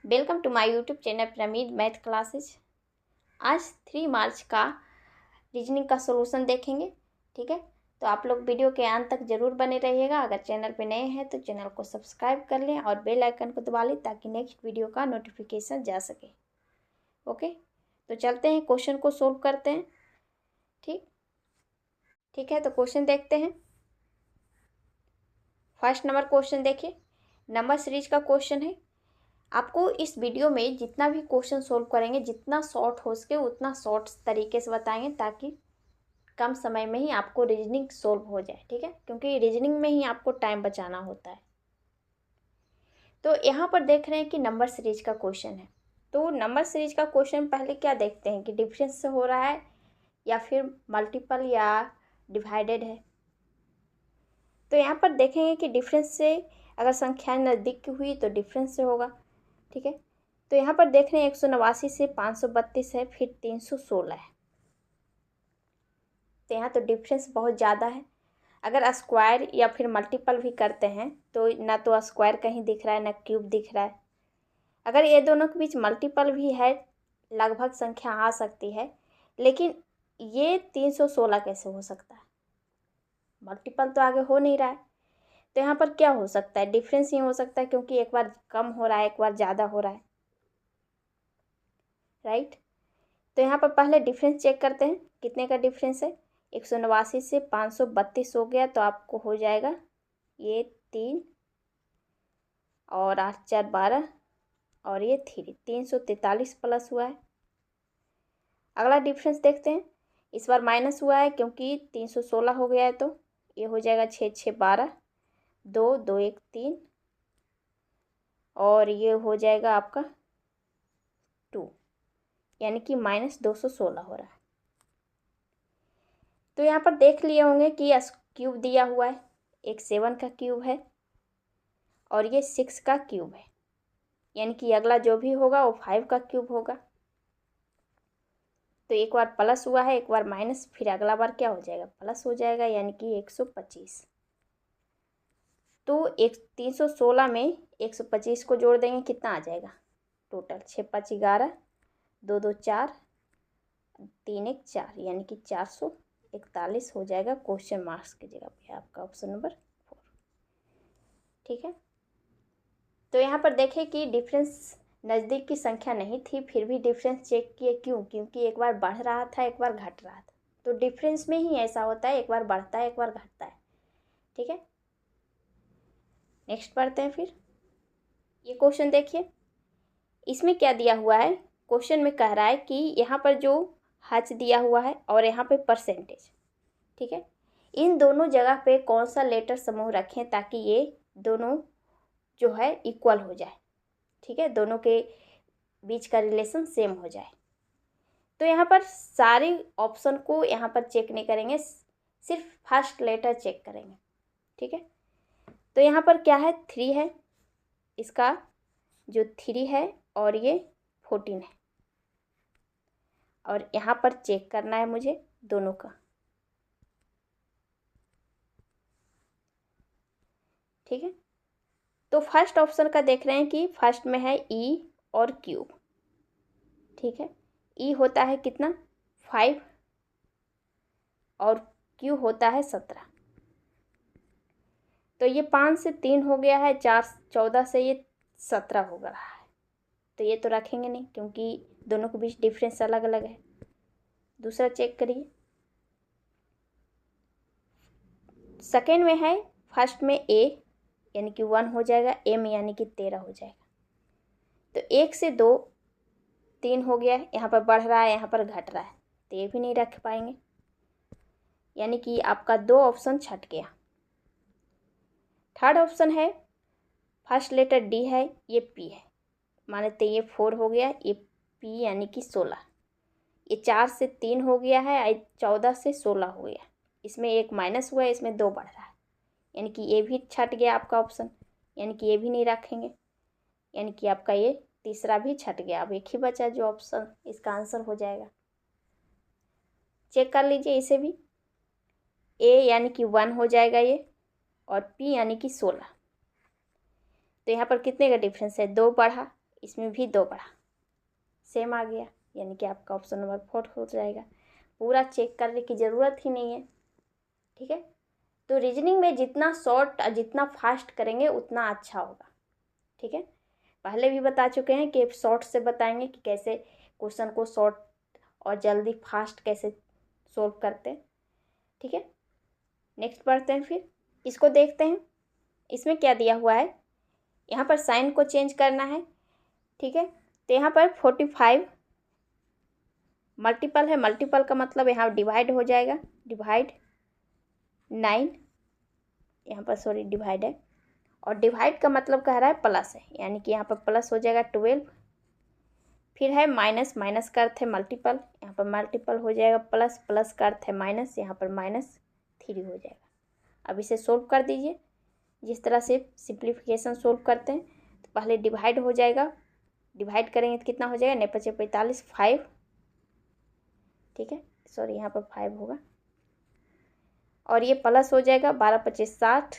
Welcome to my YouTube channel pyramid math classes. आज 3 मार्च का reasoning का सॉल्यूशन देखेंगे। ठीक है, तो आप लोग वीडियो के अंत तक ज़रूर बने रहिएगा। अगर चैनल पे नए हैं तो चैनल को सब्सक्राइब कर लें और बेल आइकन को दबा लें ताकि नेक्स्ट वीडियो का नोटिफिकेशन जा सके। ओके, तो चलते हैं क्वेश्चन को सोल्व करते हैं। ठीक है, तो क्वेश्चन देखते हैं। फर्स्ट नंबर क्वेश्चन देखिए, नंबर सीरीज का क्वेश्चन है। आपको इस वीडियो में जितना भी क्वेश्चन सोल्व करेंगे, जितना शॉर्ट हो सके उतना शॉर्ट तरीके से बताएंगे ताकि कम समय में ही आपको रीजनिंग सोल्व हो जाए। ठीक है, क्योंकि रीजनिंग में ही आपको टाइम बचाना होता है। तो यहाँ पर देख रहे हैं कि नंबर सीरीज का क्वेश्चन है। तो नंबर सीरीज का क्वेश्चन पहले क्या देखते हैं कि डिफरेंस से हो रहा है या फिर मल्टीपल या डिवाइडेड है। तो यहाँ पर देखेंगे कि डिफरेंस से अगर संख्या नज़दीक की हुई तो डिफरेंस से होगा। ठीक है, तो यहाँ पर देख रहे हैं 189 से 532 है, फिर 316 है। तो यहाँ तो डिफरेंस बहुत ज़्यादा है। अगर स्क्वायर या फिर मल्टीपल भी करते हैं तो ना तो स्क्वायर कहीं दिख रहा है ना क्यूब दिख रहा है। अगर ये दोनों के बीच मल्टीपल भी है, लगभग संख्या आ सकती है, लेकिन ये 316 कैसे हो सकता है? मल्टीपल तो आगे हो नहीं रहा है। तो यहाँ पर क्या हो सकता है? डिफरेंस ही हो सकता है, क्योंकि एक बार कम हो रहा है, एक बार ज़्यादा हो रहा है। राइट, तो यहाँ पर पहले डिफरेंस चेक करते हैं। कितने का डिफरेंस है? 189 से 532 हो गया, तो आपको हो जाएगा ये 3 और 8 4 12 और ये 343 प्लस हुआ है। अगला डिफरेंस देखते हैं। इस बार माइनस हुआ है क्योंकि 316 हो गया है, तो ये हो जाएगा 6 6 12 2 2 1 3 और ये हो जाएगा आपका 2, यानी कि -216 हो रहा है। तो यहाँ पर देख लिए होंगे कि क्यूब दिया हुआ है, एक 7 का क्यूब है और ये 6 का क्यूब है, यानी कि अगला जो भी होगा वो 5 का क्यूब होगा। तो एक बार प्लस हुआ है, एक बार माइनस, फिर अगला बार क्या हो जाएगा? प्लस हो जाएगा, यानी कि 125। तो 316 में 125 को जोड़ देंगे, कितना आ जाएगा टोटल? 6 5 11 2 2 4 3 1 4, यानी कि 441 हो जाएगा। क्वेश्चन मार्क्स की जगह पे आपका ऑप्शन नंबर 4। ठीक है, तो यहाँ पर देखें कि डिफरेंस नज़दीक की संख्या नहीं थी, फिर भी डिफरेंस चेक किए। क्यों? क्योंकि एक बार बढ़ रहा था, एक बार घट रहा था। तो डिफरेंस में ही ऐसा होता है, एक बार बढ़ता है, एक बार घटता है। ठीक है, नेक्स्ट पढ़ते हैं। फिर ये क्वेश्चन देखिए, इसमें क्या दिया हुआ है? क्वेश्चन में कह रहा है कि यहाँ पर जो हच दिया हुआ है और यहाँ पे परसेंटेज। ठीक है, इन दोनों जगह पे कौन सा लेटर समूह रखें ताकि ये दोनों जो है इक्वल हो जाए। ठीक है, दोनों के बीच का रिलेशन सेम हो जाए। तो यहाँ पर सारे ऑप्शन को यहाँ पर चेक नहीं करेंगे, सिर्फ फर्स्ट लेटर चेक करेंगे। ठीक है, तो यहाँ पर क्या है? 3 है, इसका जो 3 है और ये 14 है, और यहाँ पर चेक करना है मुझे दोनों का। ठीक है, तो फर्स्ट ऑप्शन का देख रहे हैं कि फर्स्ट में है ई और क्यूब। ठीक है, ई होता है कितना? 5 और क्यू होता है 17। तो ये 5 से 3 हो गया है, 4 14 से ये 17 हो रहा है। तो ये तो रखेंगे नहीं क्योंकि दोनों के बीच डिफरेंस अलग अलग है। दूसरा चेक करिए, सेकेंड में है, फर्स्ट में ए यानी कि 1 हो जाएगा, एम यानी कि 13 हो जाएगा। तो 1 से 2 3 हो गया है, यहाँ पर बढ़ रहा है, यहाँ पर घट रहा है, तो ये भी नहीं रख पाएंगे, यानी कि आपका 2 ऑप्शन छट गया। थर्ड ऑप्शन है, फर्स्ट लेटर डी है, ये पी है, माने तो ये 4 हो गया, ये पी यानी कि 16। ये 4 से 3 हो गया है, 14 से 16 हो गया, इसमें एक माइनस हुआ है, इसमें 2 बढ़ रहा है, यानी कि ये भी छट गया आपका ऑप्शन, यानी कि ये भी नहीं रखेंगे, यानी कि आपका ये तीसरा भी छट गया। अब एक ही बचा जो ऑप्शन इसका आंसर हो जाएगा। चेक कर लीजिए इसे भी, ए यानी कि 1 हो जाएगा ये, और पी यानी कि 16। तो यहाँ पर कितने का डिफरेंस है? 2 बढ़ा, इसमें भी 2 बढ़ा, सेम आ गया, यानी कि आपका ऑप्शन नंबर 4 हो जाएगा। पूरा चेक करने की ज़रूरत ही नहीं है, ठीक है। तो रीजनिंग में जितना शॉर्ट और जितना फास्ट करेंगे उतना अच्छा होगा, ठीक है। पहले भी बता चुके हैं कि शॉर्ट से बताएंगे कि कैसे क्वेश्चन को शॉर्ट और जल्दी फास्ट कैसे सोल्व करते हैं, ठीक है। नेक्स्ट पढ़ते हैं, फिर इसको देखते हैं। इसमें क्या दिया हुआ है, यहाँ पर साइन को चेंज करना है, ठीक है। तो यहाँ पर 45 मल्टीपल है, मल्टीपल का मतलब यहाँ डिवाइड हो जाएगा, डिवाइड 9, यहाँ पर सॉरी डिवाइड है, और डिवाइड का मतलब कह रहा है प्लस है, यानी कि यहाँ पर प्लस हो जाएगा 12। फिर है माइनस, माइनस का अर्थ है मल्टीपल, यहाँ पर मल्टीपल हो जाएगा प्लस, प्लस का अर्थ है माइनस, यहाँ पर -3 हो जाएगा। अब इसे सोल्व कर दीजिए जिस तरह से सिंप्लीफिकेशन सोल्व करते हैं। तो पहले डिवाइड हो जाएगा, डिवाइड करेंगे तो कितना हो जाएगा, 9 × 5 = 45, 5, ठीक है, सॉरी यहाँ पर 5 होगा, और ये प्लस हो जाएगा 12 × 25 = 60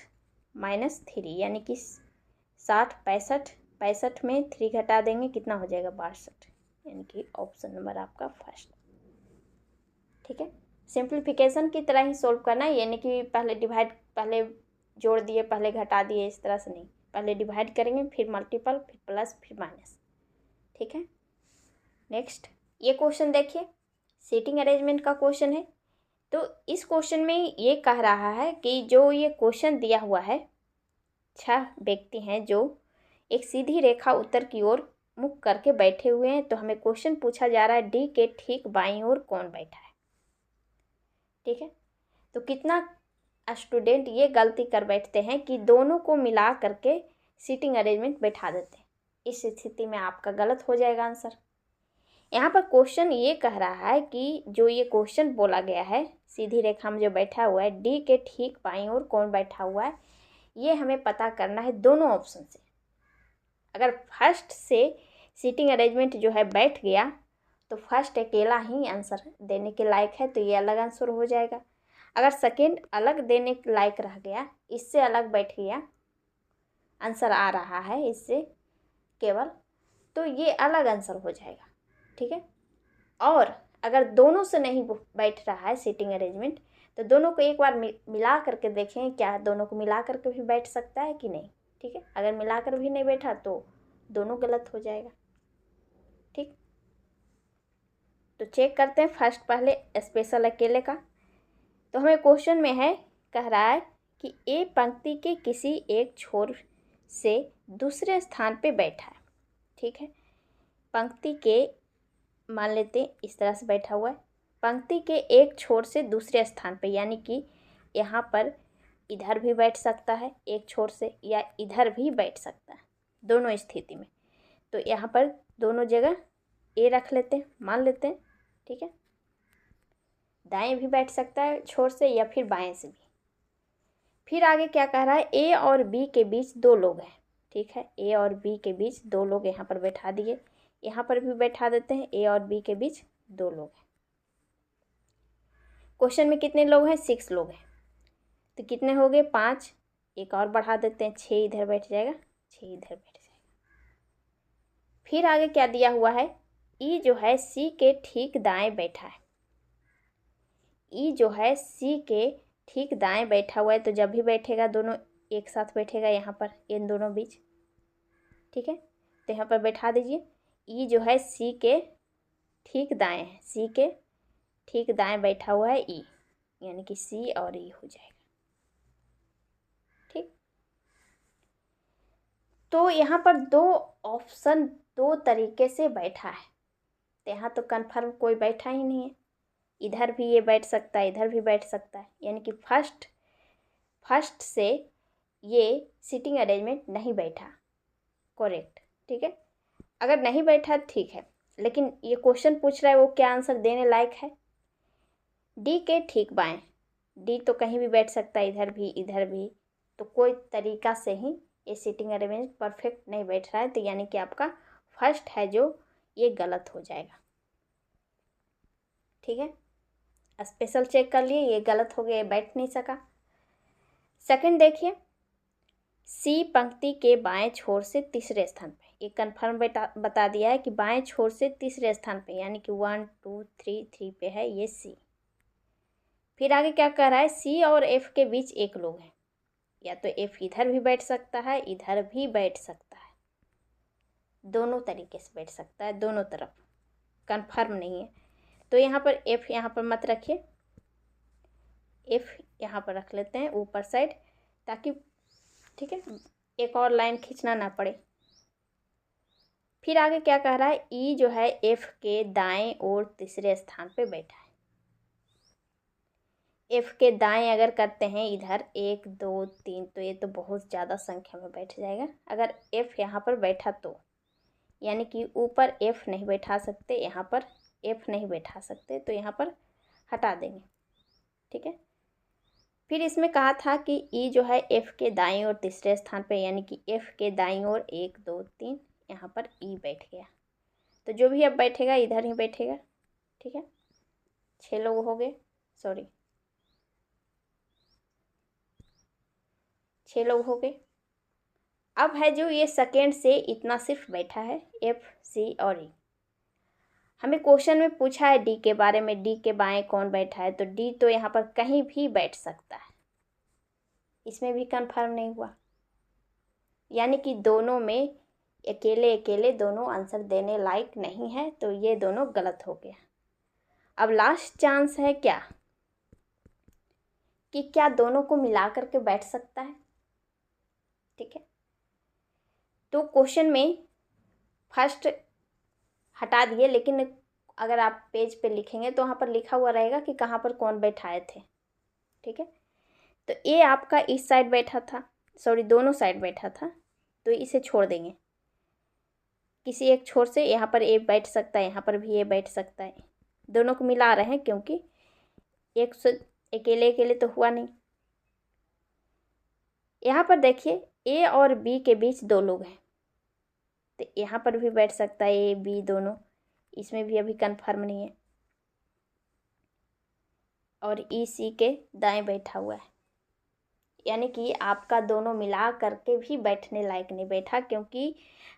-3, यानी कि 60 65, 65 में 3 घटा देंगे कितना हो जाएगा 62, यानी कि ऑप्शन नंबर आपका फर्स्ट, ठीक है। सिंप्लीफिकेशन की तरह ही सोल्व करना है, यानी कि पहले डिवाइड, पहले जोड़ दिए, पहले घटा दिए, इस तरह से नहीं, पहले डिवाइड करेंगे, फिर मल्टीपल, फिर प्लस, फिर माइनस, ठीक है। नेक्स्ट ये क्वेश्चन देखिए, सीटिंग अरेंजमेंट का क्वेश्चन है। तो इस क्वेश्चन में ये कह रहा है कि जो ये क्वेश्चन दिया हुआ है, 6 व्यक्ति हैं जो एक सीधी रेखा उत्तर की ओर मुख करके बैठे हुए हैं। तो हमें क्वेश्चन पूछा जा रहा है डी के ठीक बाईं ओर कौन बैठा है, ठीक है। तो कितना स्टूडेंट ये गलती कर बैठते हैं कि दोनों को मिला करके सीटिंग अरेंजमेंट बैठा देते हैं। इस स्थिति में आपका गलत हो जाएगा आंसर। यहाँ पर क्वेश्चन ये कह रहा है कि जो ये क्वेश्चन बोला गया है, सीधी रेखा में जो बैठा हुआ है, डी के ठीक बाईं ओर कौन बैठा हुआ है, ये हमें पता करना है दोनों ऑप्शन से। अगर फर्स्ट से सीटिंग अरेंजमेंट जो है बैठ गया तो फर्स्ट अकेला ही आंसर देने के लायक है, तो ये अलग आंसर हो जाएगा। अगर सेकेंड अलग देने के लायक रह गया, इससे अलग बैठ गया, आंसर आ रहा है इससे केवल, तो ये अलग आंसर हो जाएगा, ठीक है। और अगर दोनों से नहीं बैठ रहा है सीटिंग अरेंजमेंट, तो दोनों को एक बार मिला करके देखें, क्या दोनों को मिला करके भी बैठ सकता है कि नहीं, ठीक है। अगर मिलाकर भी नहीं बैठा तो दोनों गलत हो जाएगा, ठीक। तो चेक करते हैं फर्स्ट पहले स्पेशल अकेले का। तो हमें क्वेश्चन में है, कह रहा है कि ए पंक्ति के किसी एक छोर से दूसरे स्थान पे बैठा है, ठीक है। पंक्ति के मान लेते हैं इस तरह से बैठा हुआ है, पंक्ति के एक छोर से दूसरे स्थान पे, यानी कि यहाँ पर इधर भी बैठ सकता है एक छोर से, या इधर भी बैठ सकता है, दोनों स्थिति में। तो यहाँ पर दोनों जगह ए रख लेते हैं, मान लेते हैं, ठीक है। दाएं भी बैठ सकता है छोर से या फिर बाएं से भी। फिर आगे क्या कह रहा है, ए और बी के बीच 2 लोग हैं, ठीक है। ए और बी के बीच 2 लोग यहाँ पर बैठा दिए, यहाँ पर भी बैठा देते हैं, ए और बी के बीच 2 लोग हैं। क्वेश्चन में कितने लोग हैं, 6 लोग हैं, तो कितने हो गए 5, एक और बढ़ा देते हैं, 6 इधर बैठ जाएगा, 6 इधर बैठ जाएगा। फिर आगे क्या दिया हुआ है, ई जो है सी के ठीक दाएं बैठा है, ई जो है सी के ठीक दाएं बैठा हुआ है, तो जब भी बैठेगा दोनों एक साथ बैठेगा यहाँ पर इन दोनों बीच, ठीक है। तो यहाँ पर बैठा दीजिए, ई जो है सी के ठीक दाएं है, सी के ठीक दाएं बैठा हुआ है ई, यानी कि सी और ई हो जाएगा, ठीक। तो यहाँ पर 2 ऑप्शन 2 तरीके से बैठा है, तो यहाँ तो कन्फर्म कोई बैठा ही नहीं है, इधर भी ये बैठ सकता है, इधर भी बैठ सकता है, यानी कि फर्स्ट से ये सीटिंग अरेंजमेंट नहीं बैठा, करेक्ट, ठीक है। अगर नहीं बैठा ठीक है, लेकिन ये क्वेश्चन पूछ रहा है वो क्या आंसर देने लायक है, डी के ठीक बाएं, डी तो कहीं भी बैठ सकता है, इधर भी इधर भी, तो कोई तरीका से ही ये सीटिंग अरेंजमेंट परफेक्ट नहीं बैठ रहा है, तो यानी कि आपका फर्स्ट है जो ये गलत हो जाएगा, ठीक है। स्पेशल चेक कर लिए, ये गलत हो गया, बैठ नहीं सका। सेकंड देखिए, सी पंक्ति के बाएं छोर से तीसरे स्थान पे, एक कन्फर्म बता दिया है कि बाएं छोर से तीसरे स्थान पे, यानी कि 1 2 3 3 पे है ये सी। फिर आगे क्या कह रहा है, सी और एफ के बीच एक लोग है, या तो एफ इधर भी बैठ सकता है इधर भी बैठ सकता है, दोनों तरीके से बैठ सकता है, दोनों तरफ, कन्फर्म नहीं है। तो यहाँ पर एफ यहाँ पर मत रखिए, एफ यहाँ पर रख लेते हैं ऊपर साइड, ताकि ठीक है एक और लाइन खींचना ना पड़े। फिर आगे क्या कह रहा है, ई जो है एफ के दाएं और तीसरे स्थान पे बैठा है। एफ के दाएं अगर करते हैं इधर 1 2 3, तो ये तो बहुत ज़्यादा संख्या में बैठ जाएगा। अगर एफ यहाँ पर बैठा तो, यानी कि ऊपर एफ नहीं बैठा सकते, यहाँ पर एफ नहीं बैठा सकते, तो यहाँ पर हटा देंगे। ठीक है, फिर इसमें कहा था कि ई जो है एफ के दाएं और तीसरे स्थान पे, यानी कि एफ के दाएं और 1 2 3, यहाँ पर ई बैठ गया, तो जो भी अब बैठेगा इधर ही बैठेगा। ठीक है, 6 लोग हो गए, सॉरी 6 लोग हो गए। अब है जो ये सेकेंड से इतना सिर्फ बैठा है, एफ सी और ई। हमें क्वेश्चन में पूछा है डी के बारे में, डी के बाएं कौन बैठा है, तो डी तो यहाँ पर कहीं भी बैठ सकता है, इसमें भी कंफर्म नहीं हुआ, यानी कि दोनों में अकेले अकेले दोनों आंसर देने लायक नहीं है, तो ये दोनों गलत हो गया। अब लास्ट चांस है क्या, कि क्या दोनों को मिला करके बैठ सकता है। ठीक है, तो क्वेश्चन में फर्स्ट हटा दिए, लेकिन अगर आप पेज पे लिखेंगे तो वहाँ पर लिखा हुआ रहेगा कि कहाँ पर कौन बैठाए थे। ठीक है, तो ये आपका इस साइड बैठा था, सॉरी दोनों साइड बैठा था, तो इसे छोड़ देंगे, किसी एक छोर से यहाँ पर ए बैठ सकता है, यहाँ पर भी ए बैठ सकता है, दोनों को मिला रहे हैं क्योंकि एक से अकेले अकेले तो हुआ नहीं। यहाँ पर देखिए ए और बी के बीच 2 लोग हैं, तो यहाँ पर भी बैठ सकता है ए बी दोनों, इसमें भी अभी कंफर्म नहीं है। और ई सी के दाएं बैठा हुआ है, यानी कि आपका दोनों मिला करके भी बैठने लायक नहीं बैठा, क्योंकि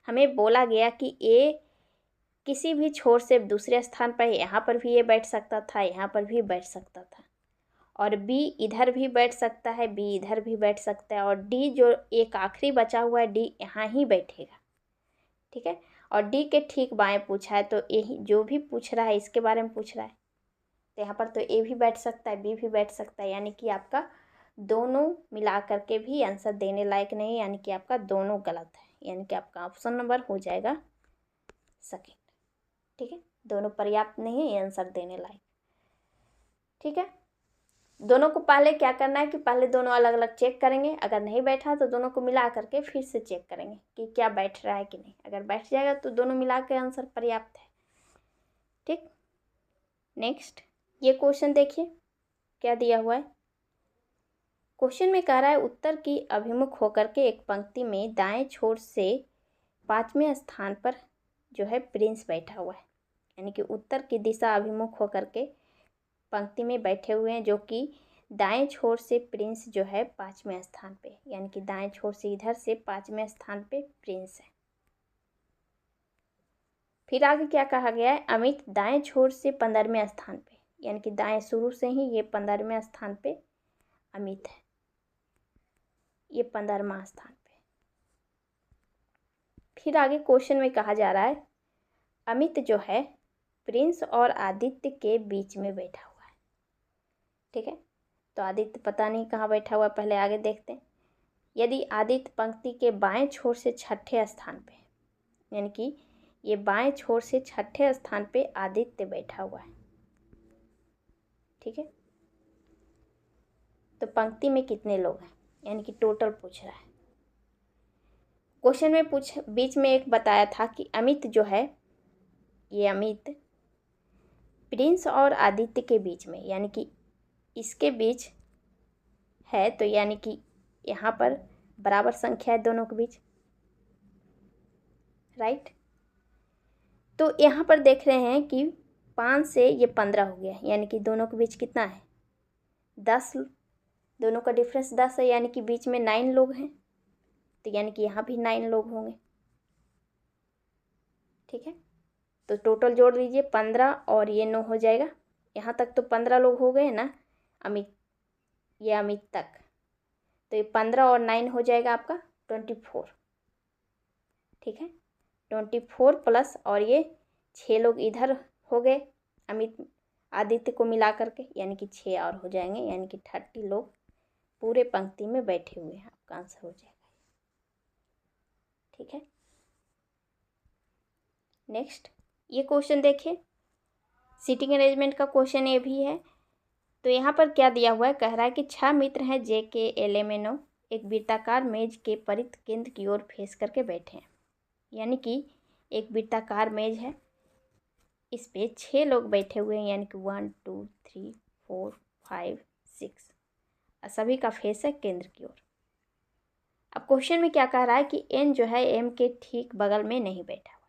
हमें बोला गया कि ए किसी भी छोर से दूसरे स्थान पर, यहाँ पर भी ये बैठ सकता था, यहाँ पर भी बैठ सकता था, और बी इधर भी बैठ सकता है, बी इधर भी बैठ सकता है, और डी जो एक आखिरी बचा हुआ है डी यहाँ ही बैठेगा। ठीक है, और डी के ठीक बाएं पूछा है, तो यही जो भी पूछ रहा है इसके बारे में पूछ रहा है, तो यहाँ पर तो ए भी बैठ सकता है बी भी बैठ सकता है, यानी कि आपका दोनों मिला करके भी आंसर देने लायक नहीं, यानी कि आपका दोनों गलत है, यानी कि आपका ऑप्शन नंबर हो जाएगा सेकेंड। ठीक है, दोनों पर्याप्त नहीं है ये आंसर देने लायक। ठीक है, दोनों को पहले क्या करना है कि पहले दोनों अलग अलग चेक करेंगे, अगर नहीं बैठा तो दोनों को मिला करके फिर से चेक करेंगे कि क्या बैठ रहा है कि नहीं, अगर बैठ जाएगा तो दोनों मिला के आंसर पर्याप्त है। ठीक, नेक्स्ट ये क्वेश्चन देखिए क्या दिया हुआ है। क्वेश्चन में कह रहा है उत्तर की अभिमुख होकर के एक पंक्ति में दाएं छोर से 5वें स्थान पर जो है प्रिंस बैठा हुआ है, यानी कि उत्तर की दिशा अभिमुख होकर के पंक्ति में बैठे हुए हैं, जो कि दाएं छोर से प्रिंस जो है 5वें स्थान पे, यानी कि दाएं छोर से इधर से 5वें स्थान पे प्रिंस है। फिर आगे क्या कहा गया है, अमित दाएं छोर से 15वें स्थान पे, यानी कि दाएं शुरू से ही ये 15वें स्थान पे अमित है, ये 15वां स्थान पे। फिर आगे क्वेश्चन में कहा जा रहा है अमित जो है प्रिंस और आदित्य के बीच में बैठा हुआ है। ठीक है, तो आदित्य पता नहीं कहाँ बैठा हुआ है, पहले आगे देखते हैं। यदि आदित्य पंक्ति के बाएं छोर से 6ठे स्थान पे, यानी कि ये बाएं छोर से 6ठे स्थान पे आदित्य बैठा हुआ है। ठीक है, तो पंक्ति में कितने लोग हैं, यानी कि टोटल पूछ रहा है। क्वेश्चन में बीच में एक बताया था कि अमित जो है, ये अमित प्रिंस और आदित्य के बीच में, यानी कि इसके बीच है, तो यानी कि यहाँ पर बराबर संख्या है दोनों के बीच, राइट। तो यहाँ पर देख रहे हैं कि 5 से ये 15 हो गया, यानी कि दोनों के बीच कितना है 10, दोनों का डिफरेंस 10 है, यानी कि बीच में 9 लोग हैं, तो यानी कि यहाँ भी 9 लोग होंगे। ठीक है, तो टोटल जोड़ दीजिए 15 और ये 9 हो जाएगा। यहाँ तक तो 15 लोग हो गए ना, अमित, ये अमित तक, तो ये 15 और 9 हो जाएगा आपका 24। ठीक है, 24 प्लस और ये 6 लोग इधर हो गए अमित आदित्य को मिला करके, यानी कि 6 और हो जाएंगे, यानी कि 30 लोग पूरे पंक्ति में बैठे हुए हैं। आपका आंसर हो जाएगा। ठीक है, नेक्स्ट ये क्वेश्चन देखिए, सीटिंग अरेंजमेंट का क्वेश्चन ये भी है। तो यहाँ पर क्या दिया हुआ है, कह रहा है कि 6 मित्र हैं जे के एल एम एन ओ एक वृत्ताकार मेज के परित केंद्र की ओर फेस करके बैठे हैं। यानी कि एक वृत्ताकार मेज है, इस पे 6 लोग बैठे हुए हैं, यानी कि 1 2 3 4 5 6, सभी का फेस है केंद्र की ओर। अब क्वेश्चन में क्या कह रहा है कि एन जो है एम के ठीक बगल में नहीं बैठा हुआ है।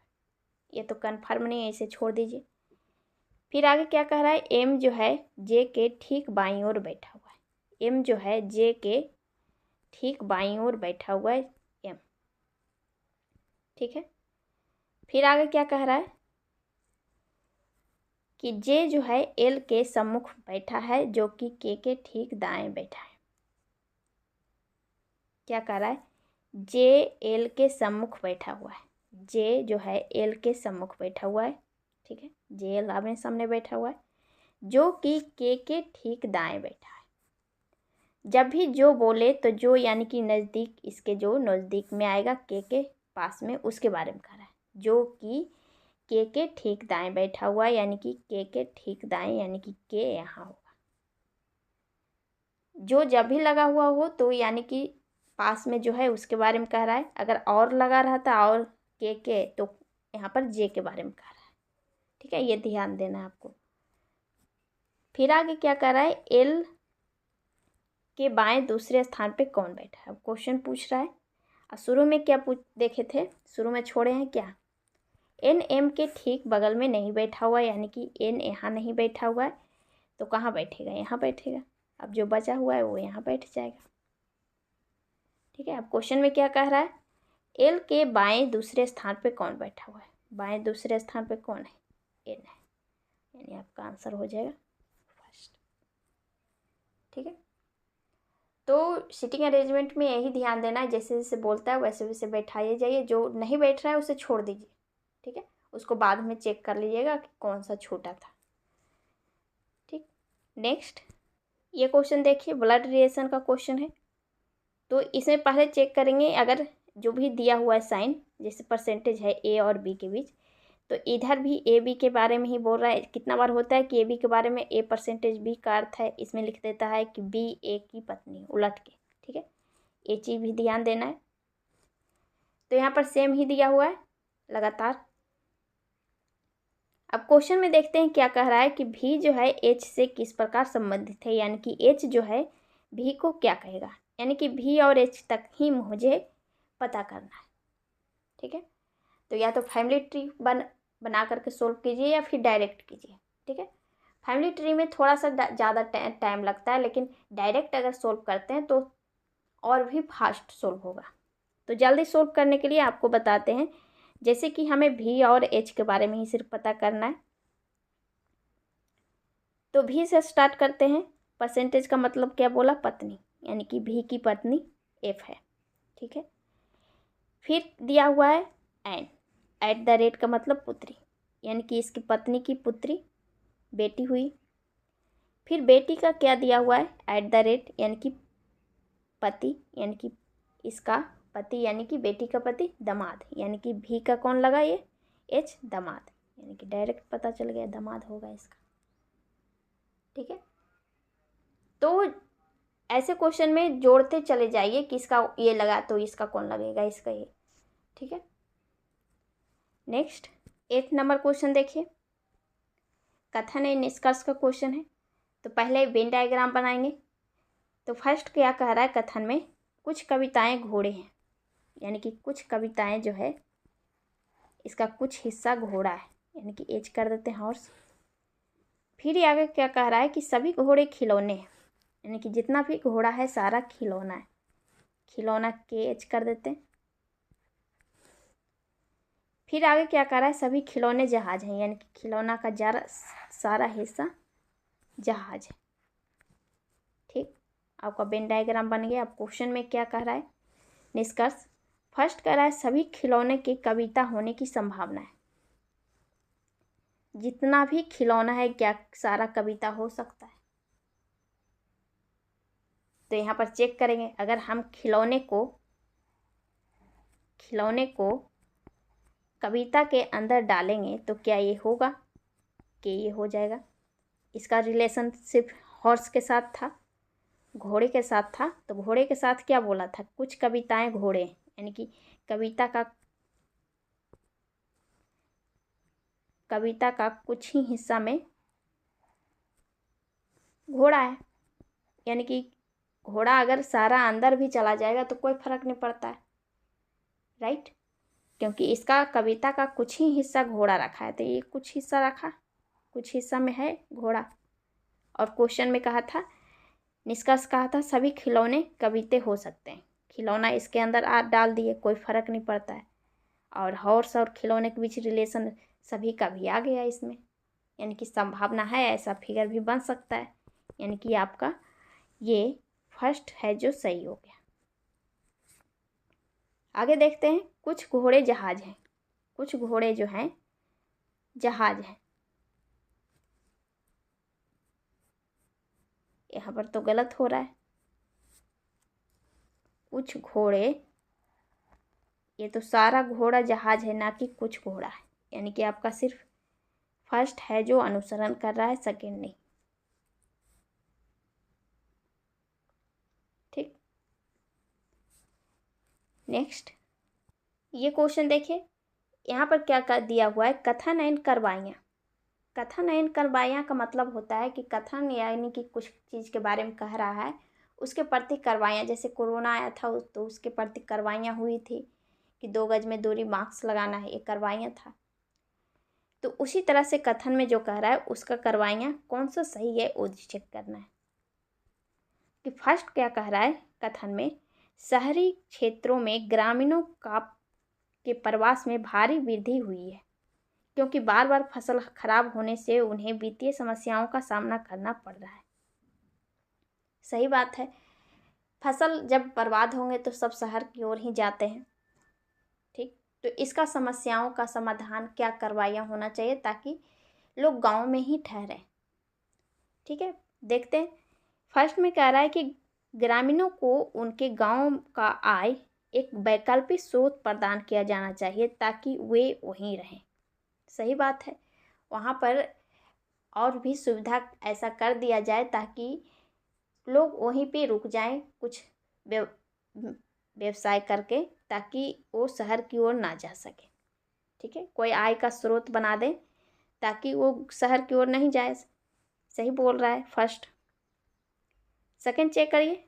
ये तो कन्फर्म नहीं है, इसे छोड़ दीजिए। फिर आगे क्या कह रहा है, एम जो है जे के ठीक बाईं ओर बैठा हुआ है। एम जो है जे के ठीक बाईं ओर बैठा हुआ है एम। ठीक है, फिर आगे क्या कह रहा है कि जे जो है एल के सम्मुख बैठा है, जो कि के ठीक दाएं बैठा है। क्या कह रहा है, जे एल के सम्मुख बैठा हुआ है। जे जो है एल के सम्मुख बैठा हुआ है। ठीक है, जे एल आमने सामने बैठा हुआ है, जो कि के ठीक दाएं बैठा है। जब भी जो बोले तो जो यानी कि नज़दीक, इसके जो नज़दीक में आएगा के पास में, उसके बारे में कह रहा है। जो कि के ठीक दाएं बैठा हुआ है, यानी कि के ठीक दाएं, यानी कि के यहाँ होगा। जो जब भी लगा हुआ हो तो यानी कि पास में जो है उसके बारे में कह रहा है। अगर और लगा रहता और के तो यहाँ पर जे के बारे में कह रहा है। ठीक है, ये ध्यान देना है आपको। फिर आगे क्या कह रहा है, एल के बाएं दूसरे स्थान पे कौन बैठा है। अब क्वेश्चन पूछ रहा है, और शुरू में क्या देखे थे, शुरू में छोड़े हैं क्या, एन एम के ठीक बगल में नहीं बैठा हुआ, यानी कि एन यहाँ नहीं बैठा हुआ है, तो कहाँ बैठेगा, यहाँ बैठेगा। अब जो बचा हुआ है वो यहाँ बैठ जाएगा। ठीक है, अब क्वेश्चन में क्या कह रहा है, एल के बाएं दूसरे स्थान पे कौन बैठा हुआ है। बाएं दूसरे स्थान पे कौन है, एन है, यानी आपका आंसर हो जाएगा फर्स्ट। ठीक है, तो सीटिंग अरेंजमेंट में यही ध्यान देना है, जैसे जैसे बोलता है वैसे वैसे बैठाइए जाइए। जो नहीं बैठ रहा है उसे छोड़ दीजिए। ठीक है, उसको बाद में चेक कर लीजिएगा कि कौन सा छोटा था। ठीक, नेक्स्ट ये क्वेश्चन देखिए, ब्लड रिलेशन का क्वेश्चन है। तो इसमें पहले चेक करेंगे, अगर जो भी दिया हुआ है साइन, जैसे परसेंटेज है ए और बी के बीच, तो इधर भी ए बी के बारे में ही बोल रहा है। कितना बार होता है कि ए बी के बारे में ए परसेंटेज बी का अर्थ है, इसमें लिख देता है कि बी ए की पत्नी, उलट के। ठीक है, ये चीज़ भी ध्यान देना है। तो यहाँ पर सेम ही दिया हुआ है लगातार। अब क्वेश्चन में देखते हैं क्या कह रहा है कि भी जो है एच से किस प्रकार संबंधित है, यानी कि एच जो है भी को क्या कहेगा, यानी कि भी और एच तक ही मुझे पता करना है। ठीक है, तो या तो फैमिली ट्री बना करके सोल्व कीजिए या फिर डायरेक्ट कीजिए। ठीक है, फैमिली ट्री में थोड़ा सा ज़्यादा टाइम लगता है, लेकिन डायरेक्ट अगर सोल्व करते हैं तो और भी फास्ट सोल्व होगा। तो जल्दी सोल्व करने के लिए आपको बताते हैं, जैसे कि हमें भी और एच के बारे में ही सिर्फ पता करना है। तो भी से स्टार्ट करते हैं। परसेंटेज का मतलब क्या बोला, पत्नी, यानी कि भी की पत्नी एफ है। ठीक है, फिर दिया हुआ है एन, एट द रेट का मतलब पुत्री, यानी कि इसकी पत्नी की पुत्री बेटी हुई। फिर बेटी का क्या दिया हुआ है, एट द रेट, यानी कि पति, यानी कि इसका पति, यानी कि बेटी का पति दामाद, यानी कि भी का कौन लगा, ये एच, दामाद, यानी कि डायरेक्ट पता चल गया दामाद होगा इसका। ठीक है, तो ऐसे क्वेश्चन में जोड़ते चले जाइए कि इसका ये लगा तो इसका कौन लगेगा, इसका ये। ठीक है, नेक्स्ट 8 नंबर क्वेश्चन देखिए, कथन है निष्कर्ष का क्वेश्चन है। तो पहले वेन डायग्राम बनाएंगे। तो फर्स्ट क्या कह रहा है, कथन में कुछ कविताएं घोड़े हैं, यानी कि कुछ कविताएं जो है इसका कुछ हिस्सा घोड़ा है, यानी कि एच कर देते हैं हॉर्स। फिर ये आगे क्या कह रहा है कि सभी घोड़े खिलौने हैं, यानी कि जितना भी घोड़ा है सारा खिलौना है, खिलौना के एच कर देते हैं। फिर आगे क्या कर रहा है, सभी खिलौने जहाज हैं, यानी कि खिलौना का सारा हिस्सा जहाज है। ठीक, आपका वेन डायग्राम बन गया। अब क्वेश्चन में क्या कह रहा है, निष्कर्ष। फर्स्ट कह रहा है सभी खिलौने की कविता होने की संभावना है। जितना भी खिलौना है क्या सारा कविता हो सकता है? तो यहाँ पर चेक करेंगे, अगर हम खिलौने को कविता के अंदर डालेंगे तो क्या ये होगा कि ये हो जाएगा। इसका रिलेशन सिर्फ हॉर्स के साथ था, घोड़े के साथ था। तो घोड़े के साथ क्या बोला था, कुछ कविताएं घोड़े, यानी कि कविता का कुछ ही हिस्सा में घोड़ा है, यानी कि घोड़ा अगर सारा अंदर भी चला जाएगा तो कोई फर्क नहीं पड़ता है, राइट, क्योंकि इसका कविता का कुछ ही हिस्सा घोड़ा रखा है। तो ये कुछ हिस्सा रखा, कुछ हिस्सा में है घोड़ा। और क्वेश्चन में कहा था, निष्कर्ष कहा था सभी खिलौने कविते हो सकते हैं। खिलौना इसके अंदर डाल दिए, कोई फर्क नहीं पड़ता है। और हॉर्स और खिलौने के बीच रिलेशन सभी का भी आ गया इसमें, यानी कि संभावना है, ऐसा फिगर भी बन सकता है। यानी कि आपका ये फर्स्ट है जो सही हो गया। आगे देखते हैं, कुछ घोड़े जहाज हैं। कुछ घोड़े जो हैं जहाज हैं। यहाँ पर तो गलत हो रहा है, कुछ घोड़े, ये तो सारा घोड़ा जहाज है, ना कि कुछ घोड़ा है। यानी कि आपका सिर्फ फर्स्ट है जो अनुसरण कर रहा है, सेकंड नहीं। ठीक, नेक्स्ट ये क्वेश्चन देखिए, यहाँ पर क्या कर दिया हुआ है, कथन एंड करवाइयाँ। कथन एंड करवाइयाँ का मतलब होता है कि कथन यानी कि कुछ चीज़ के बारे में कह रहा है, उसके प्रति करवाइयाँ। जैसे कोरोना आया था तो उसके प्रति करवाइयाँ हुई थी कि 2 गज में दूरी, मास्क लगाना है, ये करवाइयाँ था। तो उसी तरह से कथन में जो कह रहा है उसका करवाइयाँ कौन सा सही है वो चेक करना है। कि फर्स्ट क्या कह रहा है कथन में, शहरी क्षेत्रों में ग्रामीणों के प्रवास में भारी वृद्धि हुई है, क्योंकि बार बार फसल खराब होने से उन्हें वित्तीय समस्याओं का सामना करना पड़ रहा है। सही बात है, फसल जब बर्बाद होंगे तो सब शहर की ओर ही जाते हैं। ठीक, तो इसका समस्याओं का समाधान क्या करवाया होना चाहिए ताकि लोग गांव में ही ठहरें। ठीक है, देखते हैं। फर्स्ट में कह रहा है कि ग्रामीणों को उनके गांव का आय एक वैकल्पिक स्रोत प्रदान किया जाना चाहिए ताकि वे वहीं रहें। सही बात है, वहाँ पर और भी सुविधा ऐसा कर दिया जाए ताकि लोग वहीं पे रुक जाएं कुछ व्यवसाय करके, ताकि वो शहर की ओर ना जा सके। ठीक है, कोई आय का स्रोत बना दें ताकि वो शहर की ओर नहीं जाए। सही बोल रहा है फर्स्ट। सेकंड चेक करिए,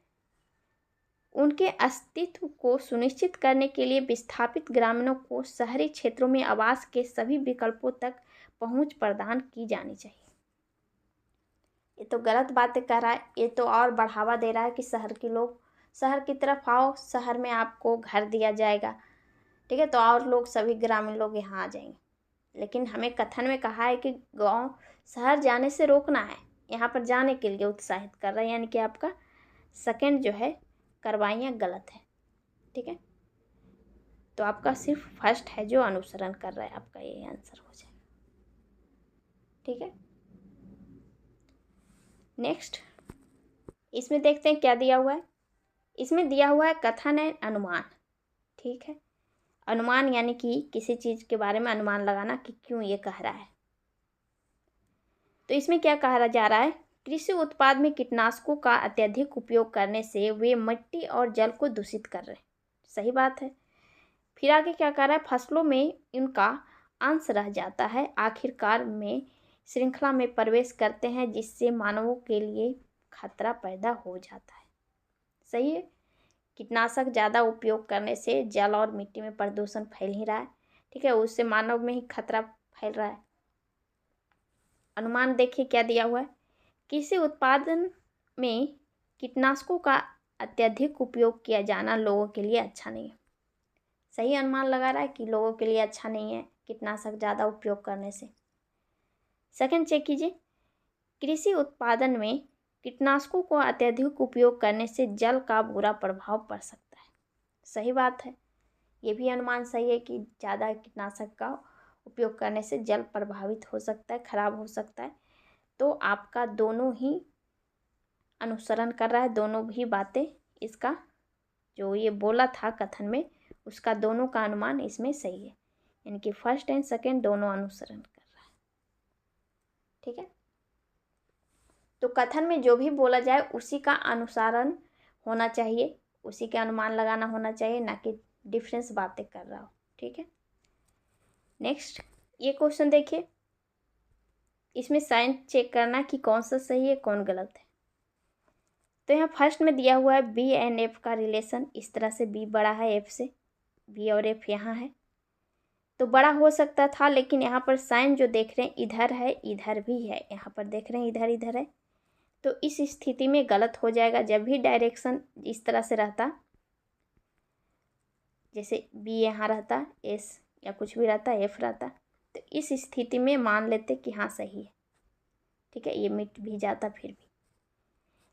उनके अस्तित्व को सुनिश्चित करने के लिए विस्थापित ग्रामीणों को शहरी क्षेत्रों में आवास के सभी विकल्पों तक पहुंच प्रदान की जानी चाहिए। ये तो गलत बातें कर रहा है, ये तो और बढ़ावा दे रहा है कि शहर के लोग शहर की तरफ आओ, शहर में आपको घर दिया जाएगा। ठीक है, तो और लोग सभी ग्रामीण लोग यहाँ आ जाएंगे। लेकिन हमें कथन में कहा है कि गांव शहर जाने से रोकना है, यहाँ पर जाने के लिए उत्साहित कर रहा है। यानी कि आपका सेकंड जो है करवाइयाँ गलत है। ठीक है, तो आपका सिर्फ फर्स्ट है जो अनुसरण कर रहा है, आपका ये आंसर हो जाएगा। ठीक है, नेक्स्ट इसमें देखते हैं क्या दिया हुआ है। इसमें दिया हुआ है कथन है अनुमान। ठीक है, अनुमान यानी कि किसी चीज़ के बारे में अनुमान लगाना कि क्यों ये कह रहा है। तो इसमें क्या कहा जा रहा है, कृषि उत्पाद में कीटनाशकों का अत्यधिक उपयोग करने से वे मिट्टी और जल को दूषित कर रहे हैं। सही बात है। फिर आगे क्या कह रहा है, फसलों में इनका अंश रह जाता है, आखिरकार में श्रृंखला में प्रवेश करते हैं जिससे मानवों के लिए खतरा पैदा हो जाता है। सही है, कीटनाशक ज़्यादा उपयोग करने से जल और मिट्टी में प्रदूषण फैल ही रहा है। ठीक है, उससे मानव में ही खतरा फैल रहा है। अनुमान देखिए क्या दिया हुआ है, कृषि उत्पादन में कीटनाशकों का अत्यधिक उपयोग किया जाना लोगों के लिए अच्छा नहीं है। सही अनुमान लगा रहा है कि लोगों के लिए अच्छा नहीं है, कीटनाशक ज़्यादा उपयोग करने से। सेकंड चेक कीजिए, कृषि उत्पादन में कीटनाशकों को अत्यधिक उपयोग करने से जल का बुरा प्रभाव पड़ सकता है। सही बात है, ये भी अनुमान सही है कि ज़्यादा कीटनाशक का उपयोग करने से जल प्रभावित हो सकता है, खराब हो सकता है। तो आपका दोनों ही अनुसरण कर रहा है, दोनों भी बातें, इसका जो ये बोला था कथन में उसका दोनों का अनुमान इसमें सही है, यानी कि फर्स्ट एंड सेकंड दोनों अनुसरण कर रहा है। ठीक है, तो कथन में जो भी बोला जाए उसी का अनुसरण होना चाहिए, उसी के अनुमान लगाना होना चाहिए, ना कि डिफरेंस बातें कर रहा हो। ठीक है, नेक्स्ट ये क्वेश्चन देखिए, इसमें साइन चेक करना कि कौन सा सही है कौन गलत है। तो यहाँ फर्स्ट में दिया हुआ है बी एंड एफ का रिलेशन, इस तरह से बी बड़ा है एफ से, बी और एफ यहाँ है तो बड़ा हो सकता था, लेकिन यहाँ पर साइन जो देख रहे हैं इधर है इधर भी है, यहाँ पर देख रहे हैं इधर इधर है, तो इस स्थिति में गलत हो जाएगा। जब भी डायरेक्शन इस तरह से रहता, जैसे बी यहाँ रहता, एस या कुछ भी रहता, एफ रहता, तो इस स्थिति में मान लेते कि हाँ सही है। ठीक है, ये मिट भी जाता फिर भी,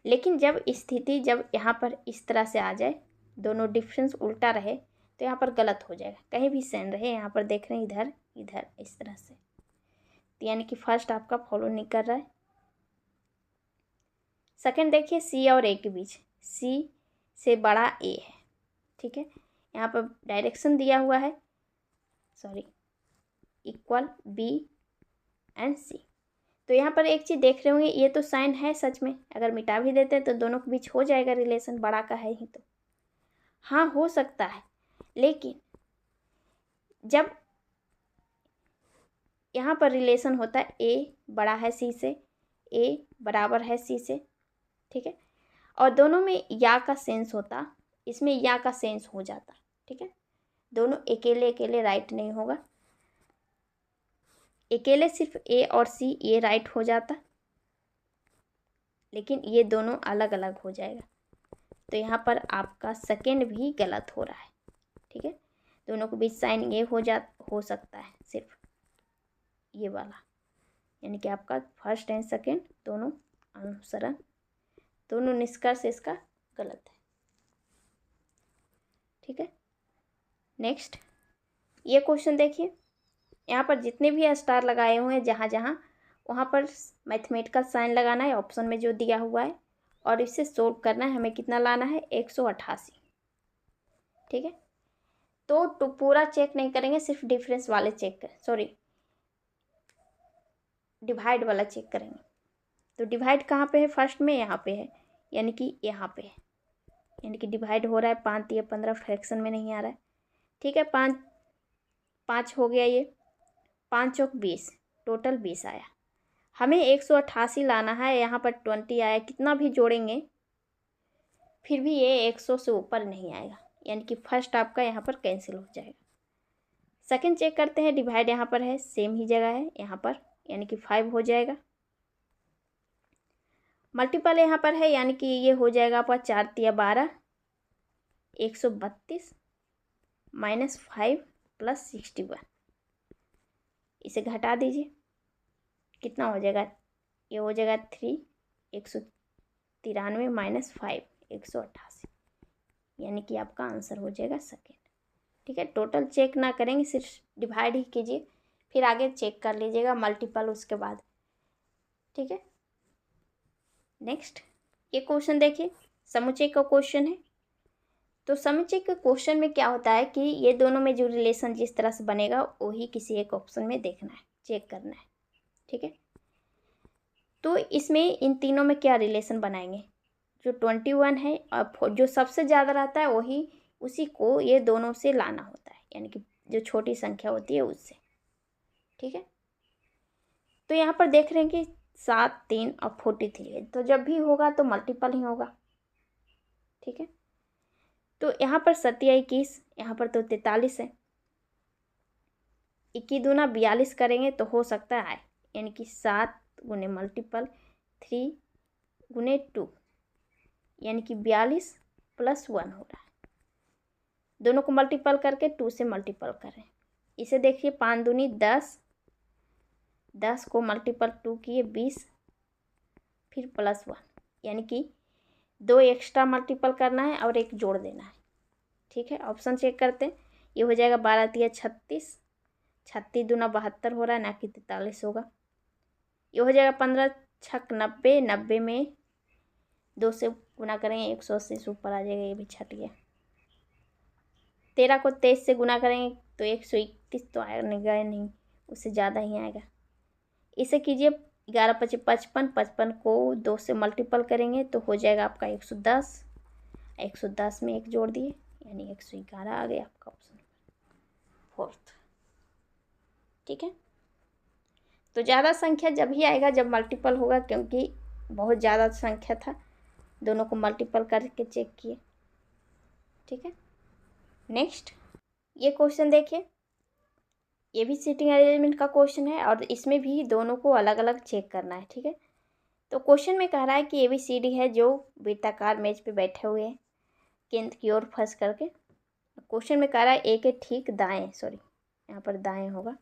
लेकिन जब स्थिति जब यहाँ पर इस तरह से आ जाए, दोनों डिफरेंस उल्टा रहे, तो यहाँ पर गलत हो जाएगा। कहीं भी सेम रहे, यहाँ पर देख रहे हैं इधर इधर इस तरह से, तो यानी कि फर्स्ट आपका फॉलो नहीं कर रहा है। सेकंड देखिए, सी और ए के बीच, सी से बड़ा ए है। ठीक है, यहाँ पर डायरेक्शन दिया हुआ है, सॉरी, इक्वल बी एंड सी। तो यहाँ पर एक चीज़ देख रहे होंगे, ये तो साइन है सच में, अगर मिटा भी देते हैं तो दोनों के बीच हो जाएगा रिलेशन, बड़ा का है ही तो। हाँ हो सकता है, लेकिन जब यहाँ पर रिलेशन होता है ए बड़ा है सी से, ए बराबर है सी से, ठीक है, और दोनों में या का सेंस होता, इसमें या का सेंस हो जाता। ठीक है, दोनों अकेले अकेले राइट नहीं होगा, अकेले सिर्फ ए और सी ये राइट हो जाता, लेकिन ये दोनों अलग अलग हो जाएगा, तो यहाँ पर आपका सेकंड भी गलत हो रहा है। ठीक है, दोनों के बीच साइन ये हो सकता है सिर्फ ये वाला, यानी कि आपका फर्स्ट एंड सेकंड दोनों अनुसरण, दोनों निष्कर्ष इसका गलत है। ठीक है, नेक्स्ट ये क्वेश्चन देखिए, यहाँ पर जितने भी स्टार लगाए हुए हैं जहाँ जहाँ, वहाँ पर मैथमेटिकल साइन लगाना है ऑप्शन में जो दिया हुआ है, और इसे सोल्व करना है। हमें कितना लाना है, 188। ठीक है, तो पूरा चेक नहीं करेंगे, सिर्फ डिफरेंस वाले चेक करें, सॉरी डिवाइड वाला चेक करेंगे। तो डिवाइड कहाँ पे है, फर्स्ट में यहाँ पे है, यानी कि यहाँ पे है, यानी कि डिवाइड हो रहा है 5 या 15, फ्रैक्शन में नहीं आ रहा है। ठीक है, 5 हो गया, ये 5 चौक 20, टोटल 20 आया। हमें 188 लाना है, यहाँ पर 20 आया, कितना भी जोड़ेंगे फिर भी ये 100 से ऊपर नहीं आएगा, यानी कि फर्स्ट आपका यहाँ पर कैंसिल हो जाएगा। सेकंड चेक करते हैं, डिवाइड यहाँ पर है, सेम ही जगह है यहाँ पर, यानी कि 5 हो जाएगा। मल्टीपल यहाँ पर है, यानी कि ये हो जाएगा आपका 4 या 12, 132 -5 + 61, इसे घटा दीजिए, कितना हो जाएगा, ये हो जाएगा 3, 193 - 5, 188, यानी कि आपका आंसर हो जाएगा सेकेंड। ठीक है, टोटल चेक ना करेंगे, सिर्फ डिवाइड ही कीजिए, फिर आगे चेक कर लीजिएगा मल्टीपल उसके बाद। ठीक है, नेक्स्ट ये क्वेश्चन देखिए, समुच्चय का क्वेश्चन है। तो समुच्चय के क्वेश्चन में क्या होता है कि ये दोनों में जो रिलेशन जिस तरह से बनेगा वही किसी एक ऑप्शन में देखना है, चेक करना है। ठीक है, तो इसमें इन तीनों में क्या रिलेशन बनाएंगे, जो 21 है और जो सबसे ज़्यादा रहता है वही, उसी को ये दोनों से लाना होता है, यानी कि जो छोटी संख्या होती है उससे। ठीक है, तो यहाँ पर देख रहे हैं कि 7, 3 और 43 है, तो जब भी होगा तो मल्टीपल ही होगा। ठीक है, तो यहाँ पर 7 या 21, यहाँ पर तो 43 है, 21 दूना 42 करेंगे तो हो सकता है, यानी कि 7 गुने मल्टीपल 3 गुने 2, यानी कि 42 + 1 हो रहा है। दोनों को मल्टीपल करके 2 से मल्टीपल करें, इसे देखिए 5 दूनी 10, 10 को मल्टीपल 2 किए 20, फिर +1, यानी कि 2 एक्स्ट्रा मल्टीपल करना है और 1 जोड़ देना है। ठीक है, ऑप्शन चेक करते हैं। ये हो जाएगा 12 तिया 36, 36 दूना 72 हो रहा है, ना कि 43 होगा। ये हो जाएगा 15 छक 90, 90 में 2 से गुना करेंगे 180 से ऊपर आ जाएगा, ये भी छट गया। 13 को 23 से गुना करेंगे तो 131 तो आएगा नहीं, उससे ज़्यादा ही आएगा। इसे कीजिए 11 × 5 = 55, 55 को 2 से मल्टीपल करेंगे तो हो जाएगा आपका 110, 110 में 1 जोड़ दिए यानी 111 आ गया आपका ऑप्शन 4। ठीक है, तो ज़्यादा संख्या जब ही आएगा जब मल्टीपल होगा, क्योंकि बहुत ज़्यादा संख्या था, दोनों को मल्टीपल करके चेक किए। ठीक है, नेक्स्ट ये क्वेश्चन देखिए, ये भी सीटिंग अरेंजमेंट का क्वेश्चन है और इसमें भी दोनों को अलग अलग चेक करना है। ठीक है, तो क्वेश्चन में कह रहा है कि ABCD है जो वृत्ताकार मेज पे बैठे हुए हैं केंद्र की ओर फंस करके। क्वेश्चन में कह रहा है ए के ठीक दाएं, सॉरी यहाँ पर दाएं होगा,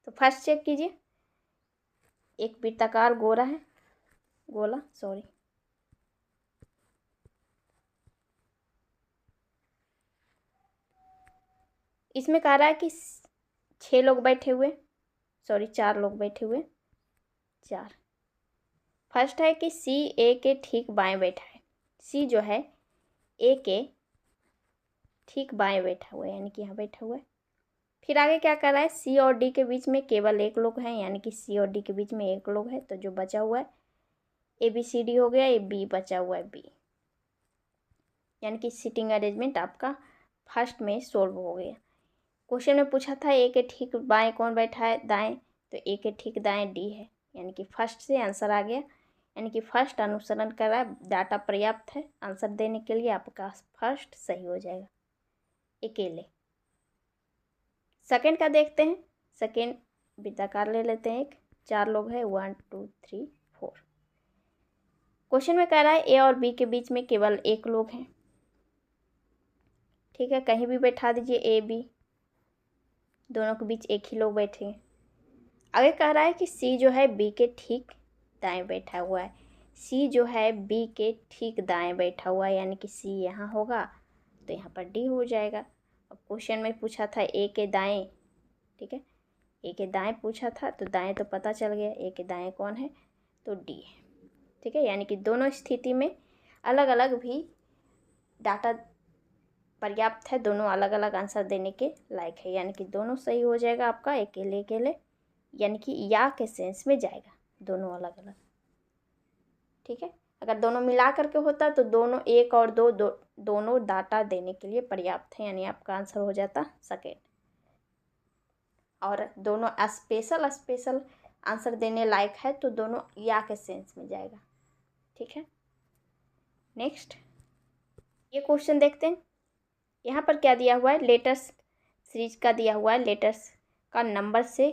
तो फर्स्ट चेक कीजिए, एक वृत्ताकार गोला है, इसमें कह रहा है कि 6 लोग बैठे हुए, 4 लोग बैठे हुए, 4। फर्स्ट है कि C A के ठीक बाएं बैठा है, C जो है A के ठीक बाएं बैठा हुआ है, यानी कि यहाँ बैठा हुआ है। फिर आगे क्या कर रहा है, C और D के बीच में केवल 1 लोग हैं, यानी कि C और D के बीच में 1 लोग है, तो जो बचा हुआ है ABCD हो गया, ये B बचा हुआ है B, यानी कि सीटिंग अरेंजमेंट आपका फर्स्ट में सोल्व हो गया। क्वेश्चन में पूछा था ए के ठीक बाएं कौन बैठा है, दाएं, तो ए के ठीक दाएं D है, यानी कि फर्स्ट से आंसर आ गया, यानी कि फर्स्ट अनुसरण कर रहा है, डाटा पर्याप्त है आंसर देने के लिए, आपका फर्स्ट सही हो जाएगा अकेले। सेकंड का देखते हैं, सेकंड वृत्ताकार ले लेते हैं, 4 लोग हैं, 1 2 3 4। क्वेश्चन में कह रहा है ए और बी के बीच में केवल 1 लोग हैं। ठीक है, कहीं भी बैठा दीजिए ए बी, दोनों के बीच 1 ही लोग बैठे हैं। आगे कह रहा है कि सी जो है बी के ठीक दाएं बैठा हुआ है, सी जो है बी के ठीक दाएं बैठा हुआ है, यानी कि सी यहाँ होगा तो यहाँ पर डी हो जाएगा। अब क्वेश्चन में पूछा था ए के दाएं, ठीक है, ए के दाएं पूछा था, तो दाएं तो पता चल गया, ए के दाएं कौन है, तो डी है। ठीक है, यानी कि दोनों स्थिति में अलग अलग भी डाटा पर्याप्त है, दोनों अलग अलग आंसर देने के लायक है, यानी कि दोनों सही हो जाएगा आपका अकेले अकेले, यानी कि या के सेंस में जाएगा, दोनों अलग अलग। ठीक है, अगर दोनों मिला करके होता तो दोनों 1 और 2 दोनों डाटा देने के लिए पर्याप्त है, यानी आपका आंसर हो जाता सेकेंड। और दोनों स्पेशल आंसर देने लायक है तो दोनों या के सेंस में जाएगा। ठीक है, नेक्स्ट ये क्वेश्चन देखते हैं। यहाँ पर क्या दिया हुआ है, लेटर्स सीरीज का दिया हुआ है, लेटर्स का नंबर से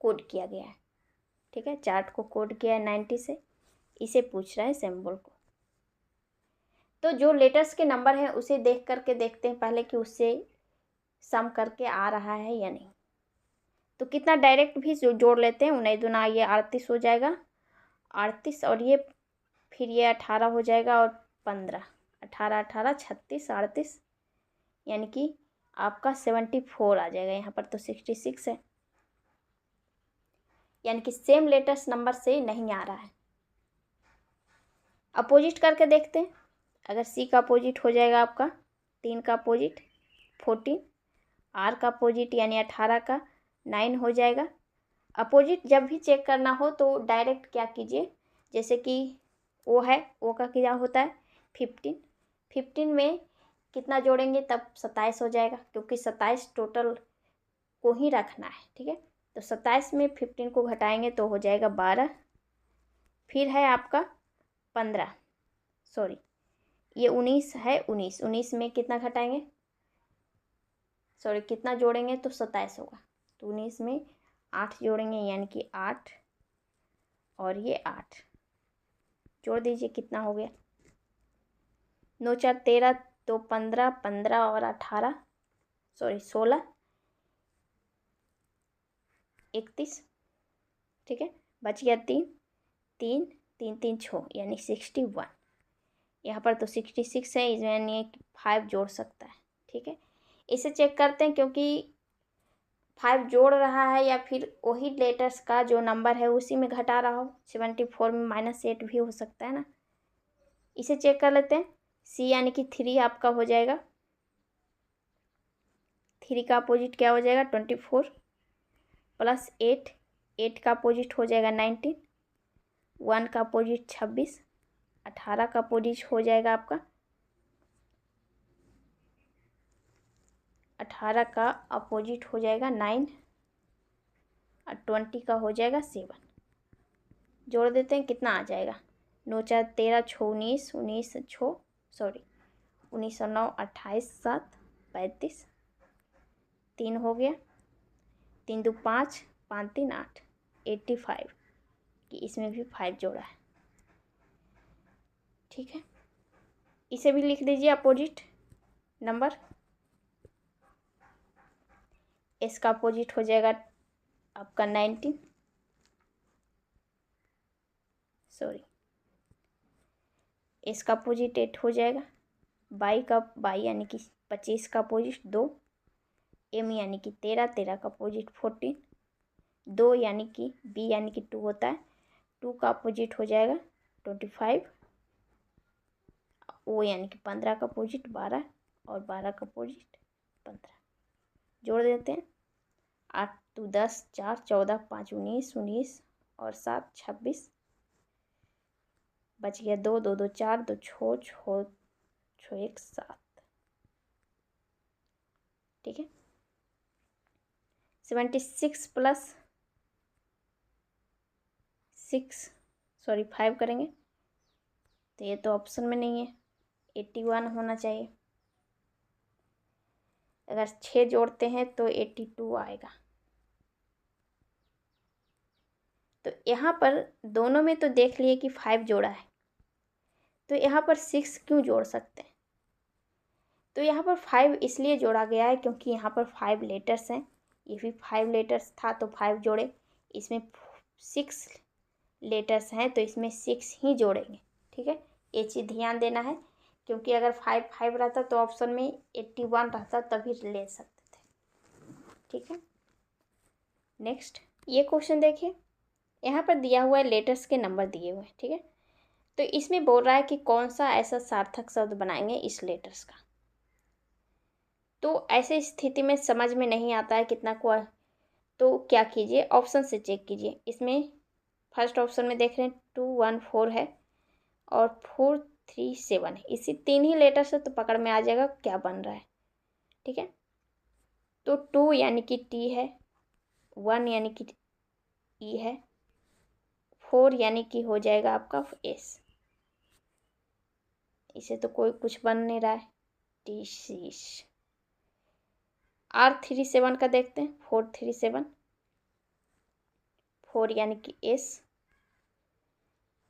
कोड किया गया है। ठीक है, चार्ट को कोड किया है 90 से, इसे पूछ रहा है सिंबल को। तो जो लेटर्स के नंबर है उसे देख करके देखते हैं पहले कि उससे सम करके आ रहा है या नहीं। तो कितना डायरेक्ट भी जोड़ लेते हैं, 19 दूना ये 38 हो जाएगा, 38 और ये फिर ये 18 हो जाएगा और 15, 18 18 36 38, यानी कि आपका 74 आ जाएगा। यहाँ पर तो 66 है, यानी कि सेम लेटर्स नंबर से नहीं आ रहा है। अपोजिट करके देखते हैं, अगर सी का अपोजिट हो जाएगा आपका 3 का अपोजिट 14, आर का अपोजिट यानी 18 का 9 हो जाएगा। अपोजिट जब भी चेक करना हो तो डायरेक्ट क्या कीजिए, जैसे कि ओ है, ओ का क्या होता है 15, 15 में कितना जोड़ेंगे तब 27 हो जाएगा, क्योंकि 27 टोटल को ही रखना है। ठीक है, तो 27 में 15 को घटाएंगे तो हो जाएगा 12, फिर है आपका 15, सॉरी ये 19 है, 19 में कितना घटाएंगे, सॉरी कितना जोड़ेंगे तो 27 होगा, तो 19 में 8 जोड़ेंगे यानी कि 8 और ये 8 जोड़ दीजिए, कितना हो गया 9 4 13, 2 15, 15 और 18, सॉरी 16, 31, ठीक है। बच गया 3 3 3 3 6 यानी 61। यहाँ पर तो 66 है, इसमें यानी 5 जोड़ सकता है, ठीक है। इसे चेक करते हैं, क्योंकि 5 जोड़ रहा है या फिर वही लेटर्स का जो नंबर है उसी में घटा रहा हो। 74 में -8 भी हो सकता है ना। इसे चेक कर लेते हैं। सी यानी कि 3 आपका हो जाएगा। 3 का अपोजिट क्या हो जाएगा? 24 प्लस 8, 8 का अपोजिट हो जाएगा 19, 1 का अपोजिट 26, 18 का अपोजिट हो जाएगा आपका 18 का अपोजिट हो जाएगा 9 और 20 का हो जाएगा 7। जोड़ देते हैं, कितना आ जाएगा? 9 4 13 6 19, 19 6 सॉरी 19 और 9 28, 7 35, 3 हो गया, 3 2 5, 5 3 8, 85 कि इसमें भी 5 जोड़ा है, ठीक है। इसे भी लिख दीजिए अपोजिट नंबर। एस का अपोजिट हो जाएगा आपका 19, सॉरी एस का अपोजिट 8 हो जाएगा। बाई यानी कि 25 का अपोजिट 2, एम यानी कि 13, 13 का अपोजिट 14, 2 यानी कि बी यानी कि 2 होता है, 2 का अपोजिट हो जाएगा 25, ओ यानी कि 15 का अपोजिट 12 और 12 का अपोजिट 15। जोड़ देते हैं, 8 2 10, 4 14, 5 19, 19 और 7 26, बच गया 2 2 2 4, 2 6 6 6 1 7, ठीक है। 76 प्लस 6 सॉरी 5 करेंगे तो ये तो ऑप्शन में नहीं है, 81 होना चाहिए। अगर 6 जोड़ते हैं तो 82 आएगा। तो यहाँ पर दोनों में तो देख लिए कि 5 जोड़ा है, तो यहाँ पर 6 क्यों जोड़ सकते हैं? तो यहाँ पर 5 इसलिए जोड़ा गया है क्योंकि यहाँ पर 5 लेटर्स हैं, ये भी 5 लेटर्स था तो 5 जोड़े, इसमें 6 लेटर्स हैं तो इसमें 6 ही जोड़ेंगे, ठीक है। ये चीज़ ध्यान देना है, क्योंकि अगर 5 5 रहता तो ऑप्शन में 81 रहता तभी ले सकते थे, ठीक है। नेक्स्ट ये क्वेश्चन देखिए, यहाँ पर दिया हुआ है लेटर्स के नंबर दिए हुए हैं, ठीक है। तो इसमें बोल रहा है कि कौन सा ऐसा सार्थक शब्द बनाएंगे इस लेटर्स का। तो ऐसे स्थिति में समझ में नहीं आता है कितना को, तो क्या कीजिए, ऑप्शन से चेक कीजिए। इसमें फर्स्ट ऑप्शन में देख रहे हैं 2 1 4 है और 4 3 7 है, इसी 3 ही लेटर से तो पकड़ में आ जाएगा क्या बन रहा है, ठीक है। तो 2 यानी कि टी है, 1 यानी कि ई है, 4 यानी कि हो जाएगा आपका एस। इसे तो कोई कुछ बन नहीं रहा है, टी शीश। R37 का देखते हैं, 437, 4 यानी कि एस,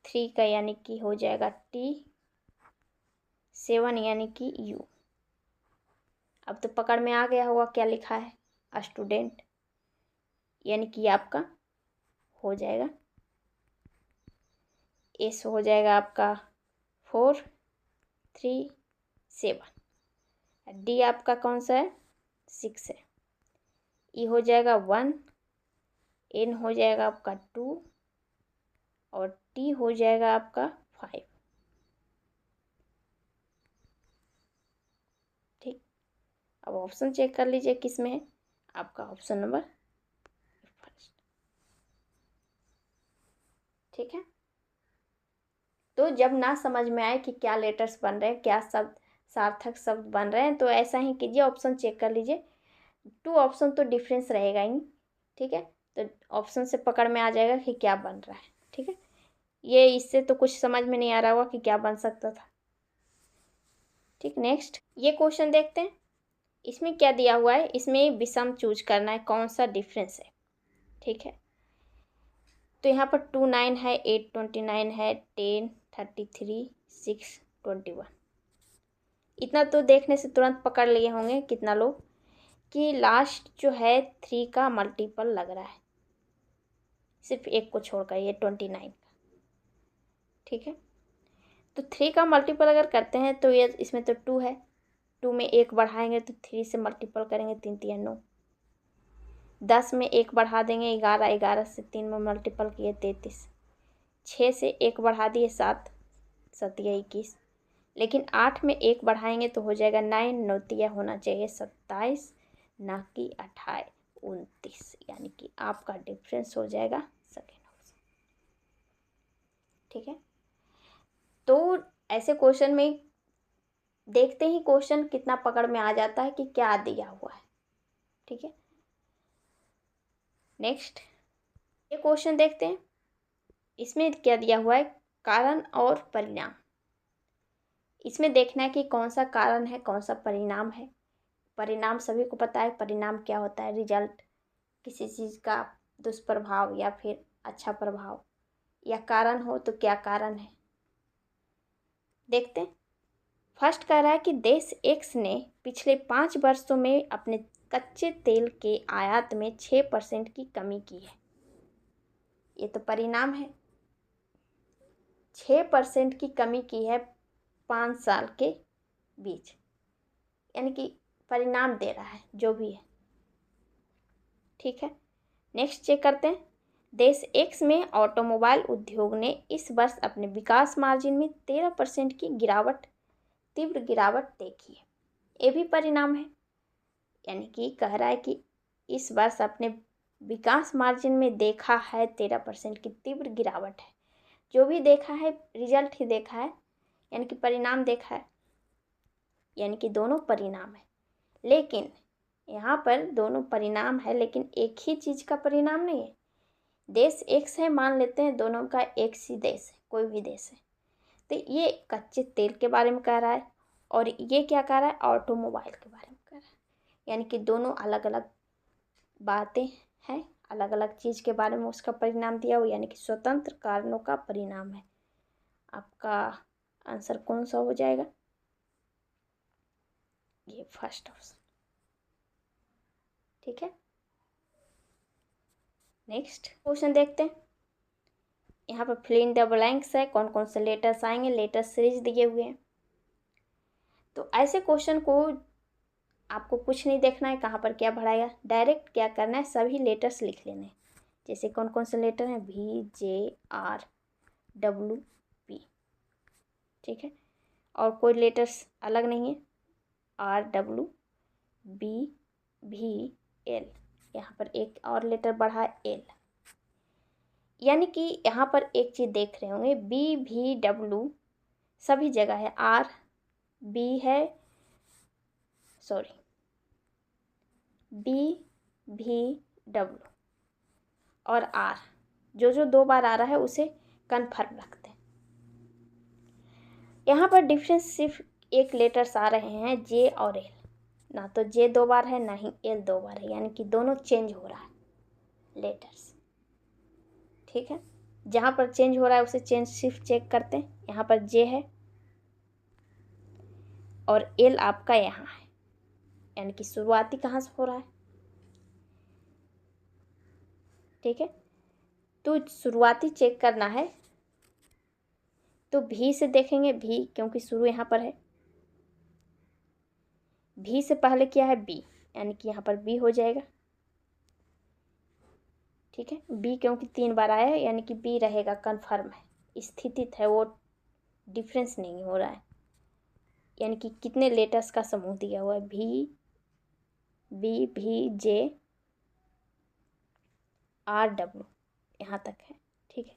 3 का यानी कि हो जाएगा टी, 7 यानी कि यू। अब तो पकड़ में आ गया होगा क्या लिखा है, स्टूडेंट, यानी कि आपका हो जाएगा एस, हो जाएगा आपका 4 3 7, डी आपका कौन सा है 6 है, ई हो जाएगा 1, एन हो जाएगा आपका 2 और टी हो जाएगा आपका 5, ठीक। अब ऑप्शन चेक कर लीजिए किस में है, आपका ऑप्शन नंबर फर्स्ट, ठीक है। तो जब ना समझ में आए कि क्या लेटर्स बन रहे हैं, क्या शब्द सार्थक शब्द बन रहे हैं, तो ऐसा ही कीजिए, ऑप्शन चेक कर लीजिए। 2 ऑप्शन तो डिफरेंस रहेगा ही, ठीक है। तो ऑप्शन से पकड़ में आ जाएगा कि क्या बन रहा है, ठीक है। ये इससे तो कुछ समझ में नहीं आ रहा होगा कि क्या बन सकता था, ठीक। नेक्स्ट ये क्वेश्चन देखते हैं, इसमें क्या दिया हुआ है, इसमें विषम चूज करना है, कौन सा डिफरेंस है, ठीक है। तो यहाँ पर 2 9 है, 8 29 है, 10 33 6 21, इतना तो देखने से तुरंत पकड़ लिए होंगे कितना लोग कि लास्ट जो है 3 का मल्टीपल लग रहा है, सिर्फ एक को छोड़कर, ये 29 का। ठीक है, तो 3 का मल्टीपल अगर करते हैं तो ये इसमें तो 2 है, 2 में 1 बढ़ाएंगे तो 3 से मल्टीपल करेंगे, 3 3 9, 10 में 1 बढ़ा देंगे 11, 11 से 3 में मल्टीपल किए 33, 6 से 1 बढ़ा दिए 7, 7 या 21, लेकिन 8 में 1 बढ़ाएंगे तो हो जाएगा 9, 9 तिया होना चाहिए 27, ना कि 28, 29, यानी कि आपका डिफरेंस हो जाएगा सेकेंड ऑप्शन। ठीक है, तो ऐसे क्वेश्चन में देखते ही क्वेश्चन कितना पकड़ में आ जाता है कि क्या दिया हुआ है। ठीक है, नेक्स्ट ये क्वेश्चन देखते हैं, इसमें क्या दिया हुआ है, कारण और परिणाम। इसमें देखना है कि कौन सा कारण है, कौन सा परिणाम है। परिणाम सभी को पता है, परिणाम क्या होता है, रिजल्ट, किसी चीज़ का दुष्प्रभाव या फिर अच्छा प्रभाव, या कारण हो तो क्या कारण है। देखते हैं, फर्स्ट कह रहा है कि देश एक्स ने पिछले 5 वर्षों में अपने कच्चे तेल के आयात में 6% की कमी की है। ये तो परिणाम है, 6% की कमी की है 5 साल के बीच, यानी कि परिणाम दे रहा है जो भी है। ठीक है, नेक्स्ट चेक करते हैं, देश एक्स में ऑटोमोबाइल उद्योग ने इस वर्ष अपने विकास मार्जिन में 13% की गिरावट, तीव्र गिरावट देखी है। ये भी परिणाम है, यानी कि कह रहा है कि इस वर्ष अपने विकास मार्जिन में देखा है 13% की तीव्र गिरावट है। जो भी देखा है रिजल्ट ही देखा है, यानी कि परिणाम देखा है, यानी कि दोनों परिणाम है। लेकिन यहाँ पर दोनों परिणाम है, लेकिन एक ही चीज़ का परिणाम नहीं है। देश एक्स है, मान लेते हैं दोनों का एक ही देश है, कोई भी देश है, तो ये कच्चे तेल के बारे में कह रहा है और ये क्या कह रहा है, ऑटोमोबाइल के बारे में कह रहा है, यानी कि दोनों अलग अलग बातें हैं, अलग अलग चीज़ के बारे में उसका परिणाम दिया हुआ, यानी कि स्वतंत्र कारणों का परिणाम है। आपका आंसर कौन सा हो जाएगा, ये फर्स्ट ऑप्शन। ठीक है, नेक्स्ट क्वेश्चन देखते हैं, यहाँ पर फिल इन द ब्लैंक्स है, कौन कौन से लेटर्स आएंगे, लेटर सीरीज दिए हुए हैं। तो ऐसे क्वेश्चन को आपको कुछ नहीं देखना है कहाँ पर क्या भराएगा, डायरेक्ट क्या करना है, सभी लेटर्स लिख लेने हैं। जैसे कौन कौन से लेटर हैं, भी, जे, आर, डब्ल्यू, पी। ठीक है, और कोई लेटर्स अलग नहीं है, आर, डब्ल्यू, बी, भी, एल, यहाँ पर एक और लेटर बढ़ा है एल, यानी कि यहाँ पर एक चीज़ देख रहे होंगे, बी, भी, डब्ल्यू सभी जगह है, आर, बी है, सॉरी, बी, भी, डब्ल्यू और आर, जो जो 2 बार आ रहा है उसे कन्फर्म रखते हैं। यहाँ पर डिफरेंस सिर्फ एक लेटर्स आ रहे हैं, जे और एल, ना तो जे 2 बार है ना ही एल 2 बार है, यानी कि दोनों चेंज हो रहा है लेटर्स। ठीक है, जहाँ पर चेंज हो रहा है उसे चेंज सिर्फ चेक करते हैं, यहाँ पर जे है और एल आपका यहाँ है, यानी कि शुरुआती कहाँ से हो रहा है। ठीक है, तो शुरुआती चेक करना है तो भी से देखेंगे, भी क्योंकि शुरू यहाँ पर है, भी से पहले क्या है, बी, यानी कि यहाँ पर बी हो जाएगा। ठीक है, बी क्योंकि 3 बार आया है, यानी कि बी रहेगा, कन्फर्म है, स्थितित है, वो डिफरेंस नहीं हो रहा है, यानी कि कितने लेटर्स का समूह दिया हुआ है, भी, बी, भी, जे, आर, डब्ल्यू, यहाँ तक है। ठीक है,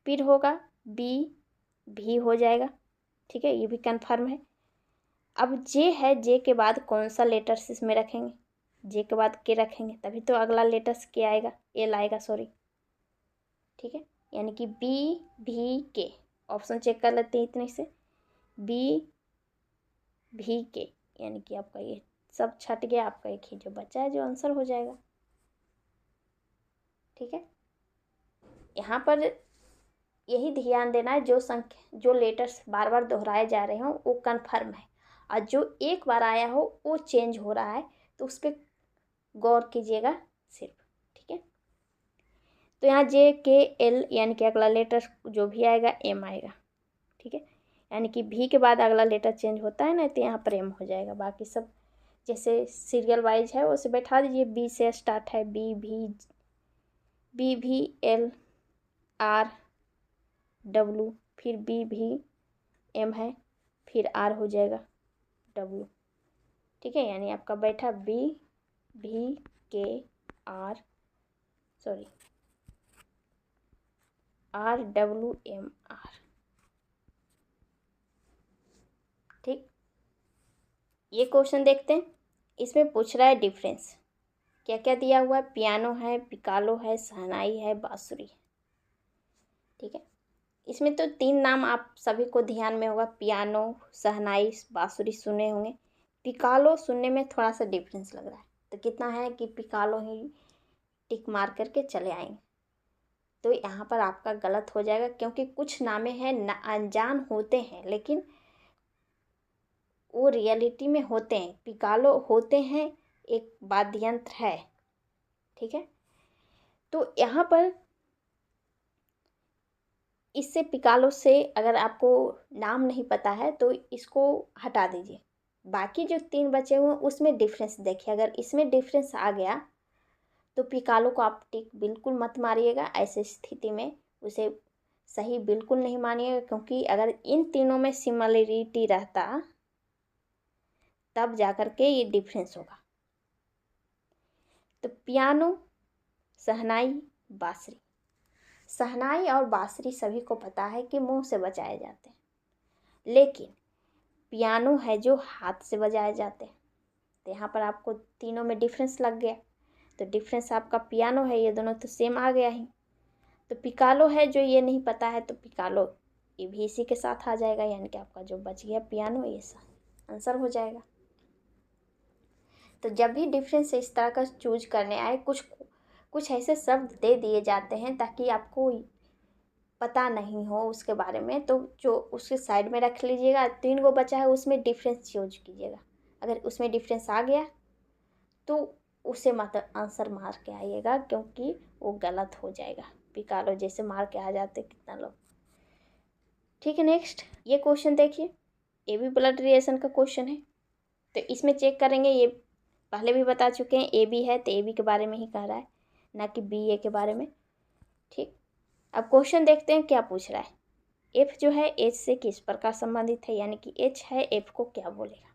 फिर होगा बी, भी हो जाएगा। ठीक है, ये भी कन्फर्म है। अब जे है, जे के बाद कौन सा लेटर्स इसमें रखेंगे, जे के बाद के रखेंगे तभी तो अगला लेटर्स के आएगा, एल आएगा, सॉरी। ठीक है, यानी कि बी, भी, के, ऑप्शन चेक कर लेते हैं इतने से, बी, भी, के, यानी कि आपका ये सब छट गया, आपका एक ही जो बचा है जो आंसर हो जाएगा। ठीक है, यहाँ पर यही ध्यान देना है, जो संख्या, जो लेटर्स बार बार दोहराए जा रहे हों वो कन्फर्म है, और जो एक बार आया हो वो चेंज हो रहा है, तो उस पर गौर कीजिएगा सिर्फ। ठीक है, तो यहाँ जे के एल यानी कि अगला लेटर जो भी आएगा एम आएगा। ठीक है, यानी कि भी के बाद अगला लेटर चेंज होता है ना, तो यहाँ पर एम हो जाएगा। बाकी सब जैसे सीरियल वाइज है उसे बैठा दीजिए। बी से स्टार्ट है, बी भी एल आर डब्लू, फिर बी भी एम है, फिर आर हो जाएगा डब्लू। ठीक है, यानी आपका बैठा बी भी के आर डब्लू एम आर। ठीक, ये क्वेश्चन देखते हैं। इसमें पूछ रहा है डिफरेंस, क्या क्या दिया हुआ है। पियानो है, पिकालो है, शहनाई है, बांसुरी है। ठीक है, इसमें तो 3 नाम आप सभी को ध्यान में होगा, पियानो, शहनाई, बांसुरी सुने होंगे। पिकालो सुनने में थोड़ा सा डिफरेंस लग रहा है, तो कितना है कि पिकालो ही टिक मार करके चले आएंगे। तो यहाँ पर आपका गलत हो जाएगा, क्योंकि कुछ नामे हैं अनजान होते हैं लेकिन वो रियलिटी में होते हैं। पिकालो होते हैं, एक वाद्य यंत्र है। ठीक है, तो यहाँ पर इससे पिकालो से अगर आपको नाम नहीं पता है तो इसको हटा दीजिए। बाकी जो 3 बचे हुए हैं उसमें डिफरेंस देखिए। अगर इसमें डिफरेंस आ गया तो पिकालो को आप टिक बिल्कुल मत मारिएगा। ऐसे स्थिति में उसे सही बिल्कुल नहीं मानिएगा, क्योंकि अगर इन तीनों में सिमिलरिटी रहता तब जाकर के ये डिफरेंस होगा। तो पियानो, शहनाई, बांसुरी। शहनाई और बांसुरी सभी को पता है कि मुंह से बजाए जाते हैं, लेकिन पियानो है जो हाथ से बजाए जाते हैं। तो यहाँ पर आपको तीनों में डिफरेंस लग गया, तो डिफरेंस आपका पियानो है, ये दोनों तो सेम आ गया ही। तो पिकालो है जो ये नहीं पता है, तो पिकालो ये भी इसी के साथ आ जाएगा, यानी कि आपका जो बच गया पियानो, ये आंसर हो जाएगा। तो जब भी डिफरेंस इस तरह का चूज करने आए, कुछ ऐसे शब्द दे दिए जाते हैं ताकि आपको पता नहीं हो उसके बारे में, तो जो उसके साइड में रख लीजिएगा। 3 गो बचा है उसमें डिफरेंस चूज कीजिएगा। अगर उसमें डिफरेंस आ गया तो उसे मत आंसर मार के आइएगा, क्योंकि वो गलत हो जाएगा। पिकालो जैसे मार के आ जाते कितना लोग। ठीक है, नेक्स्ट ये क्वेश्चन देखिए, ये भी ब्लड रिलेशन का क्वेश्चन है। तो इसमें चेक करेंगे, ये पहले भी बता चुके हैं, ए बी है तो ए बी के बारे में ही कह रहा है, ना कि बी ए के बारे में। ठीक, अब क्वेश्चन देखते हैं क्या पूछ रहा है। एफ जो है एच से किस प्रकार संबंधित है, यानी कि एच है एफ को क्या बोलेगा।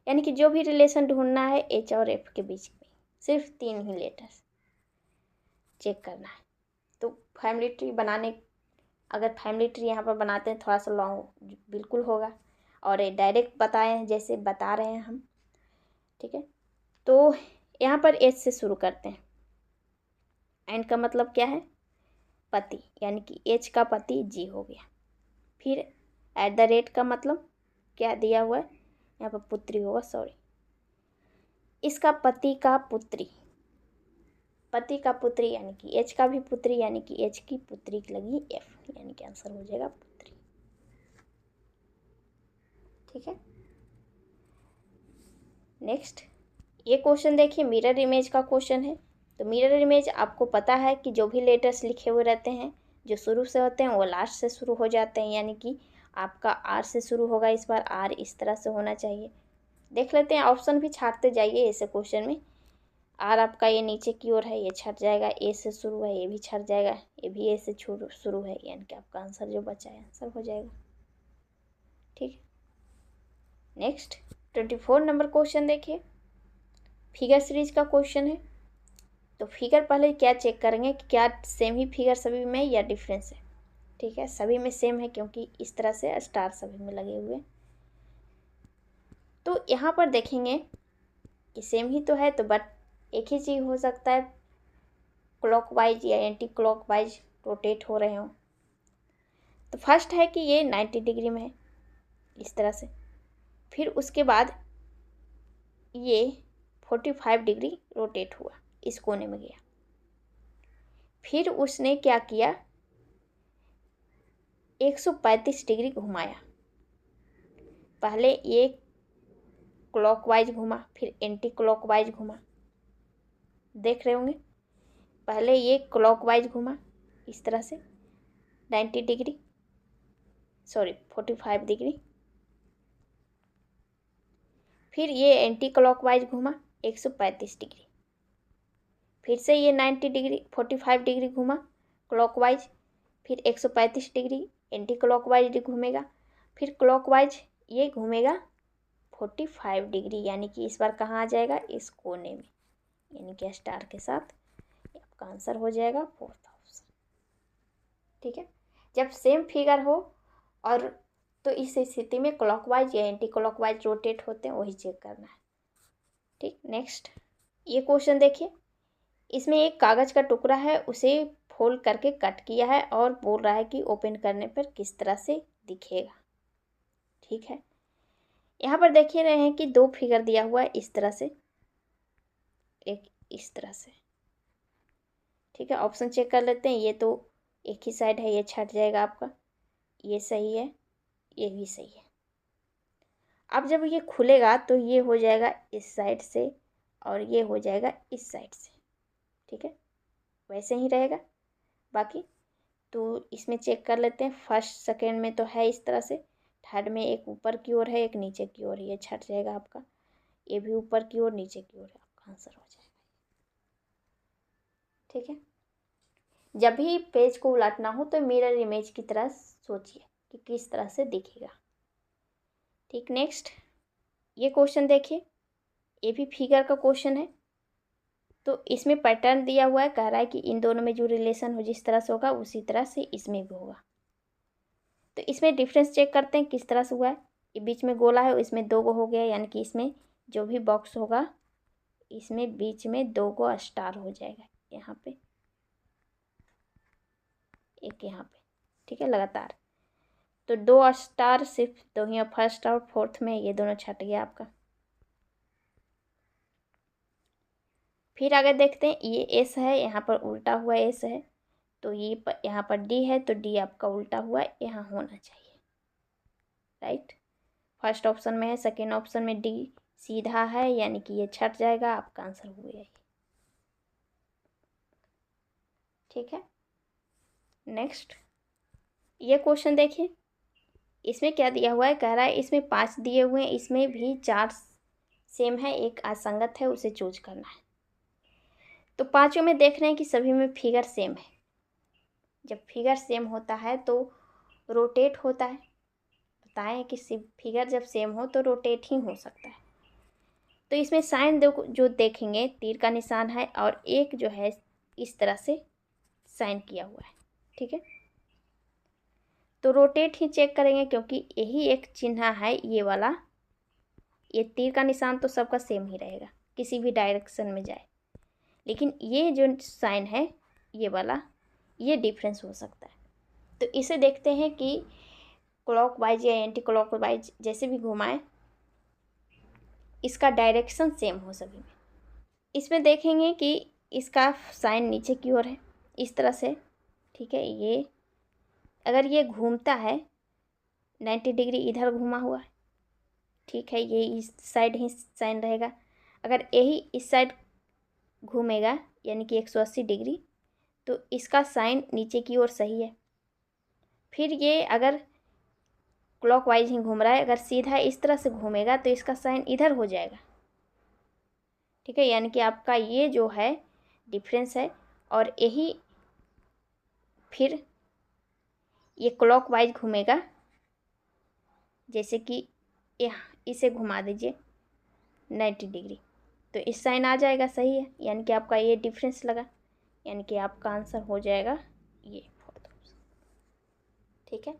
यानी कि जो भी रिलेशन ढूंढना है एच और एफ के बीच में, सिर्फ 3 ही लेटर्स चेक करना है। तो फैमिली ट्री बनाने, अगर फैमिली ट्री यहाँ पर बनाते हैं थोड़ा सा लॉन्ग बिल्कुल होगा, और ये डायरेक्ट बताएं जैसे बता रहे हैं हम। ठीक है, तो यहाँ पर एच से शुरू करते हैं। एंड का मतलब क्या है, पति, यानी कि एच का पति जी हो गया। फिर एट द रेट का मतलब क्या दिया हुआ है, यहाँ पर पुत्री होगा, सॉरी, इसका पति का पुत्री, पति का पुत्री यानी कि एच का भी पुत्री, यानी कि एच की पुत्री लगी एफ, यानी कि आंसर हो जाएगा पुत्री। ठीक है, नेक्स्ट ये क्वेश्चन देखिए, मिरर इमेज का क्वेश्चन है। तो मिरर इमेज आपको पता है कि जो भी लेटर्स लिखे हुए रहते हैं जो शुरू से होते हैं वो लास्ट से शुरू हो जाते हैं, यानी कि आपका आर से शुरू होगा। इस बार आर इस तरह से होना चाहिए। देख लेते हैं, ऑप्शन भी छाटते जाइए ऐसे क्वेश्चन में। आर आपका ये नीचे की ओर है, ये छट जाएगा। ए से शुरू है, ये भी छट जाएगा। ये भी ए से शुरू है, यानी कि आपका आंसर जो बचा है आंसर हो जाएगा। ठीक है, नेक्स्ट 24 नंबर क्वेश्चन देखिए, फिगर सीरीज का क्वेश्चन है। तो फिगर पहले क्या चेक करेंगे कि क्या सेम ही फिगर सभी में या डिफरेंस है। ठीक है, सभी में सेम है, क्योंकि इस तरह से स्टार सभी में लगे हुए। तो यहाँ पर देखेंगे कि सेम ही तो है, तो बट एक ही चीज़ हो सकता है क्लॉकवाइज या एंटी क्लॉकवाइज रोटेट हो रहे हों। तो फर्स्ट है कि ये 90 डिग्री में है इस तरह से, फिर उसके बाद ये 45 डिग्री रोटेट हुआ, इस कोने में गया। फिर उसने क्या किया, 135 डिग्री घुमाया, पहले ये क्लॉकवाइज घुमा, फिर एंटी क्लॉकवाइज घुमा, देख रहे होंगे। पहले ये क्लॉकवाइज घुमा इस तरह से 90 डिग्री, सॉरी 45 डिग्री, फिर ये एंटी क्लॉकवाइज घुमा 135 डिग्री, फिर से ये 90 डिग्री 45 डिग्री घुमा क्लॉकवाइज, फिर 135 डिग्री एंटी क्लॉकवाइज घूमेगा, फिर क्लॉकवाइज ये घूमेगा 45 डिग्री, यानी कि इस बार कहाँ आ जाएगा, इस कोने में, यानी कि स्टार के साथ। आपका आंसर हो जाएगा 4th ऑप्शन। ठीक है, जब सेम फिगर हो और तो इस स्थिति में क्लॉकवाइज या एंटी क्लॉकवाइज रोटेट होते हैं, वही चेक करना है। ठीक, नेक्स्ट ये क्वेश्चन देखिए। इसमें एक कागज़ का टुकड़ा है, उसे फोल्ड करके कट किया है और बोल रहा है कि ओपन करने पर किस तरह से दिखेगा। ठीक है, यहाँ पर देखिए रहे हैं कि 2 फिगर दिया हुआ है इस तरह से, एक इस तरह से। ठीक है, ऑप्शन चेक कर लेते हैं। ये तो एक ही साइड है, ये छट जाएगा आपका, ये सही है, ये भी सही है। अब जब ये खुलेगा तो ये हो जाएगा इस साइड से और ये हो जाएगा इस साइड से। ठीक है, वैसे ही रहेगा बाकी। तो इसमें चेक कर लेते हैं। फर्स्ट सेकेंड में तो है इस तरह से, थर्ड में एक ऊपर की ओर है, एक नीचे की ओर, ये छट जाएगा आपका, ये भी ऊपर की ओर नीचे की ओर है, आपका आंसर हो जाएगा। ठीक है, जब भी पेज को उलटना हो तो मिरर इमेज की तरह सोचिए कि किस तरह से दिखेगा। ठीक, नेक्स्ट ये क्वेश्चन देखिए, ये भी फिगर का क्वेश्चन है। तो इसमें पैटर्न दिया हुआ है, कह रहा है कि इन दोनों में जो रिलेशन हो जिस तरह से होगा उसी तरह से इसमें भी होगा। तो इसमें डिफरेंस चेक करते हैं किस तरह से हुआ है। ये बीच में गोला है, इसमें 2 गो हो गया, यानी कि इसमें जो भी बॉक्स होगा इसमें बीच में 2 गो स्टार हो जाएगा, यहाँ पे एक, यहाँ पे। ठीक है, लगातार तो 2 स्टार सिर्फ 2 ही, फर्स्ट और फोर्थ में ये दोनों छट गया आपका। फिर आगे देखते हैं, ये एस है, यहाँ पर उल्टा हुआ एस है, तो ये यहाँ पर डी है, तो डी आपका उल्टा हुआ यहाँ होना चाहिए, राइट। फर्स्ट ऑप्शन में है, सेकेंड ऑप्शन में डी सीधा है, यानी कि ये छट जाएगा, आपका आंसर हुआ है। ठीक है, नेक्स्ट ये क्वेश्चन देखिए। इसमें क्या दिया हुआ है, कह रहा है इसमें 5 दिए हुए हैं, इसमें भी 4 सेम है, एक असंगत है, उसे चूज करना है। तो 5 में देख रहे हैं कि सभी में फिगर सेम है। जब फिगर सेम होता है तो रोटेट होता है, बताएं कि फिगर जब सेम हो तो रोटेट ही हो सकता है। तो इसमें साइन जो देखेंगे, तीर का निशान है और एक जो है इस तरह से साइन किया हुआ है। ठीक है, तो रोटेट ही चेक करेंगे, क्योंकि यही एक चिन्ह है ये वाला, ये तीर का निशान तो सबका सेम ही रहेगा किसी भी डायरेक्शन में जाए, लेकिन ये जो साइन है ये वाला, ये डिफरेंस हो सकता है। तो इसे देखते हैं कि क्लॉकवाइज या एंटी क्लॉकवाइज जैसे भी घुमाएं, इसका डायरेक्शन सेम हो सभी में। इसमें देखेंगे कि इसका साइन नीचे की ओर है इस तरह से। ठीक है, ये अगर ये घूमता है 90 डिग्री इधर घुमा हुआ है, ठीक है, ये इस साइड ही साइन रहेगा। अगर यही इस साइड घूमेगा यानी कि 180 डिग्री, तो इसका साइन नीचे की ओर सही है। फिर ये अगर क्लॉकवाइज ही घूम रहा है, अगर सीधा इस तरह से घूमेगा तो इसका साइन इधर हो जाएगा। ठीक है, यानी कि आपका ये जो है डिफरेंस है, और यही फिर ये क्लॉकवाइज घूमेगा, जैसे कि इसे घुमा दीजिए 90 डिग्री, तो इस साइन आ जाएगा, सही है, यानी कि आपका ये डिफरेंस लगा, यानी कि आपका आंसर हो जाएगा ये 4th ऑप्शन। ठीक है,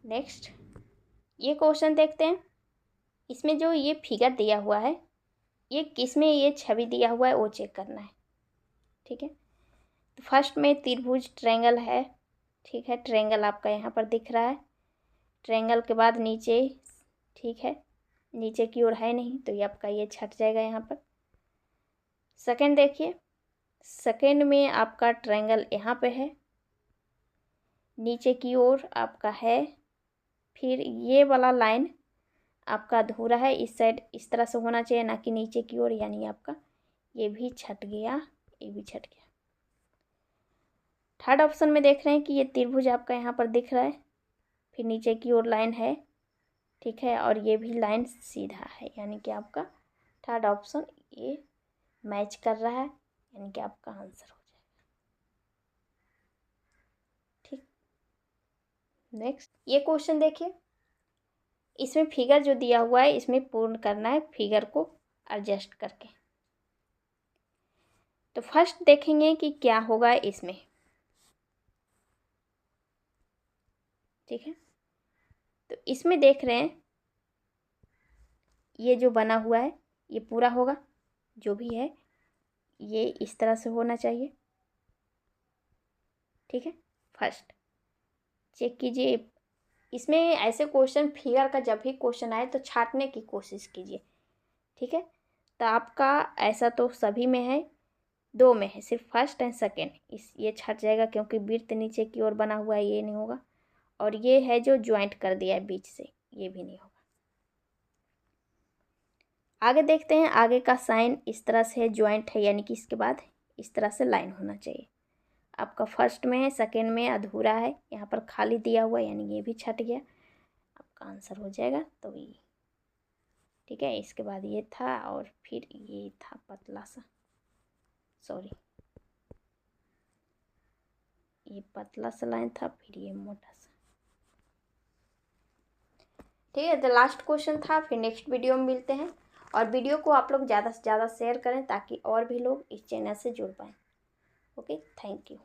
नेक्स्ट ये क्वेश्चन देखते हैं। इसमें जो ये फिगर दिया हुआ है, ये किस में ये छवि दिया हुआ है वो चेक करना है। ठीक है, तो फर्स्ट में त्रिभुज ट्रायंगल है। ठीक है, ट्रायंगल आपका यहाँ पर दिख रहा है, ट्रायंगल के बाद नीचे, ठीक है, नीचे की ओर है नहीं, तो ये आपका ये छट जाएगा यहाँ पर। सेकंड देखिए, सेकंड में आपका ट्रायंगल यहाँ पे है, नीचे की ओर आपका है फिर ये वाला लाइन आपका अधूरा है, इस साइड इस तरह से होना चाहिए, ना कि नीचे की ओर, यानी आपका ये भी छट गया, ये भी छट गया। थर्ड ऑप्शन में देख रहे हैं कि ये त्रिभुज आपका यहाँ पर दिख रहा है, फिर नीचे की ओर लाइन है, ठीक है, और ये भी लाइन सीधा है, यानी कि आपका थर्ड ऑप्शन ये मैच कर रहा है, यानी कि आपका आंसर हो जाएगा। ठीक, नेक्स्ट ये क्वेश्चन देखिए, इसमें फिगर जो दिया हुआ है इसमें पूर्ण करना है फिगर को एडजस्ट करके। तो फर्स्ट देखेंगे कि क्या होगा इसमें, ठीक है। तो इसमें देख रहे हैं ये जो बना हुआ है ये पूरा होगा, जो भी है ये इस तरह से होना चाहिए, ठीक है। फर्स्ट चेक कीजिए, इसमें ऐसे क्वेश्चन फिगर का जब भी क्वेश्चन आए तो छांटने की कोशिश कीजिए, ठीक है। तो आपका ऐसा तो सभी में है, दो में है, सिर्फ फर्स्ट एंड सेकेंड, इस ये छट जाएगा क्योंकि वृत्त नीचे की ओर बना हुआ है, ये नहीं होगा। और ये है जो ज्वाइंट कर दिया है बीच से, ये भी नहीं होगा। आगे देखते हैं, आगे का साइन इस तरह से है, ज्वाइंट है, यानी कि इसके बाद इस तरह से लाइन होना चाहिए। आपका फर्स्ट में है, सेकेंड में अधूरा है, यहाँ पर खाली दिया हुआ है, यानी ये भी छट गया, आपका आंसर हो जाएगा। तो ये ठीक है, इसके बाद ये था और फिर ये था पतला सा, सॉरी ये पतला सा लाइन था, फिर ये मोटा सा, ठीक है। तो लास्ट क्वेश्चन था, फिर नेक्स्ट वीडियो में मिलते हैं। और वीडियो को आप लोग ज़्यादा से ज़्यादा शेयर करें ताकि और भी लोग इस चैनल से जुड़ पाएँ। Okay, thank you.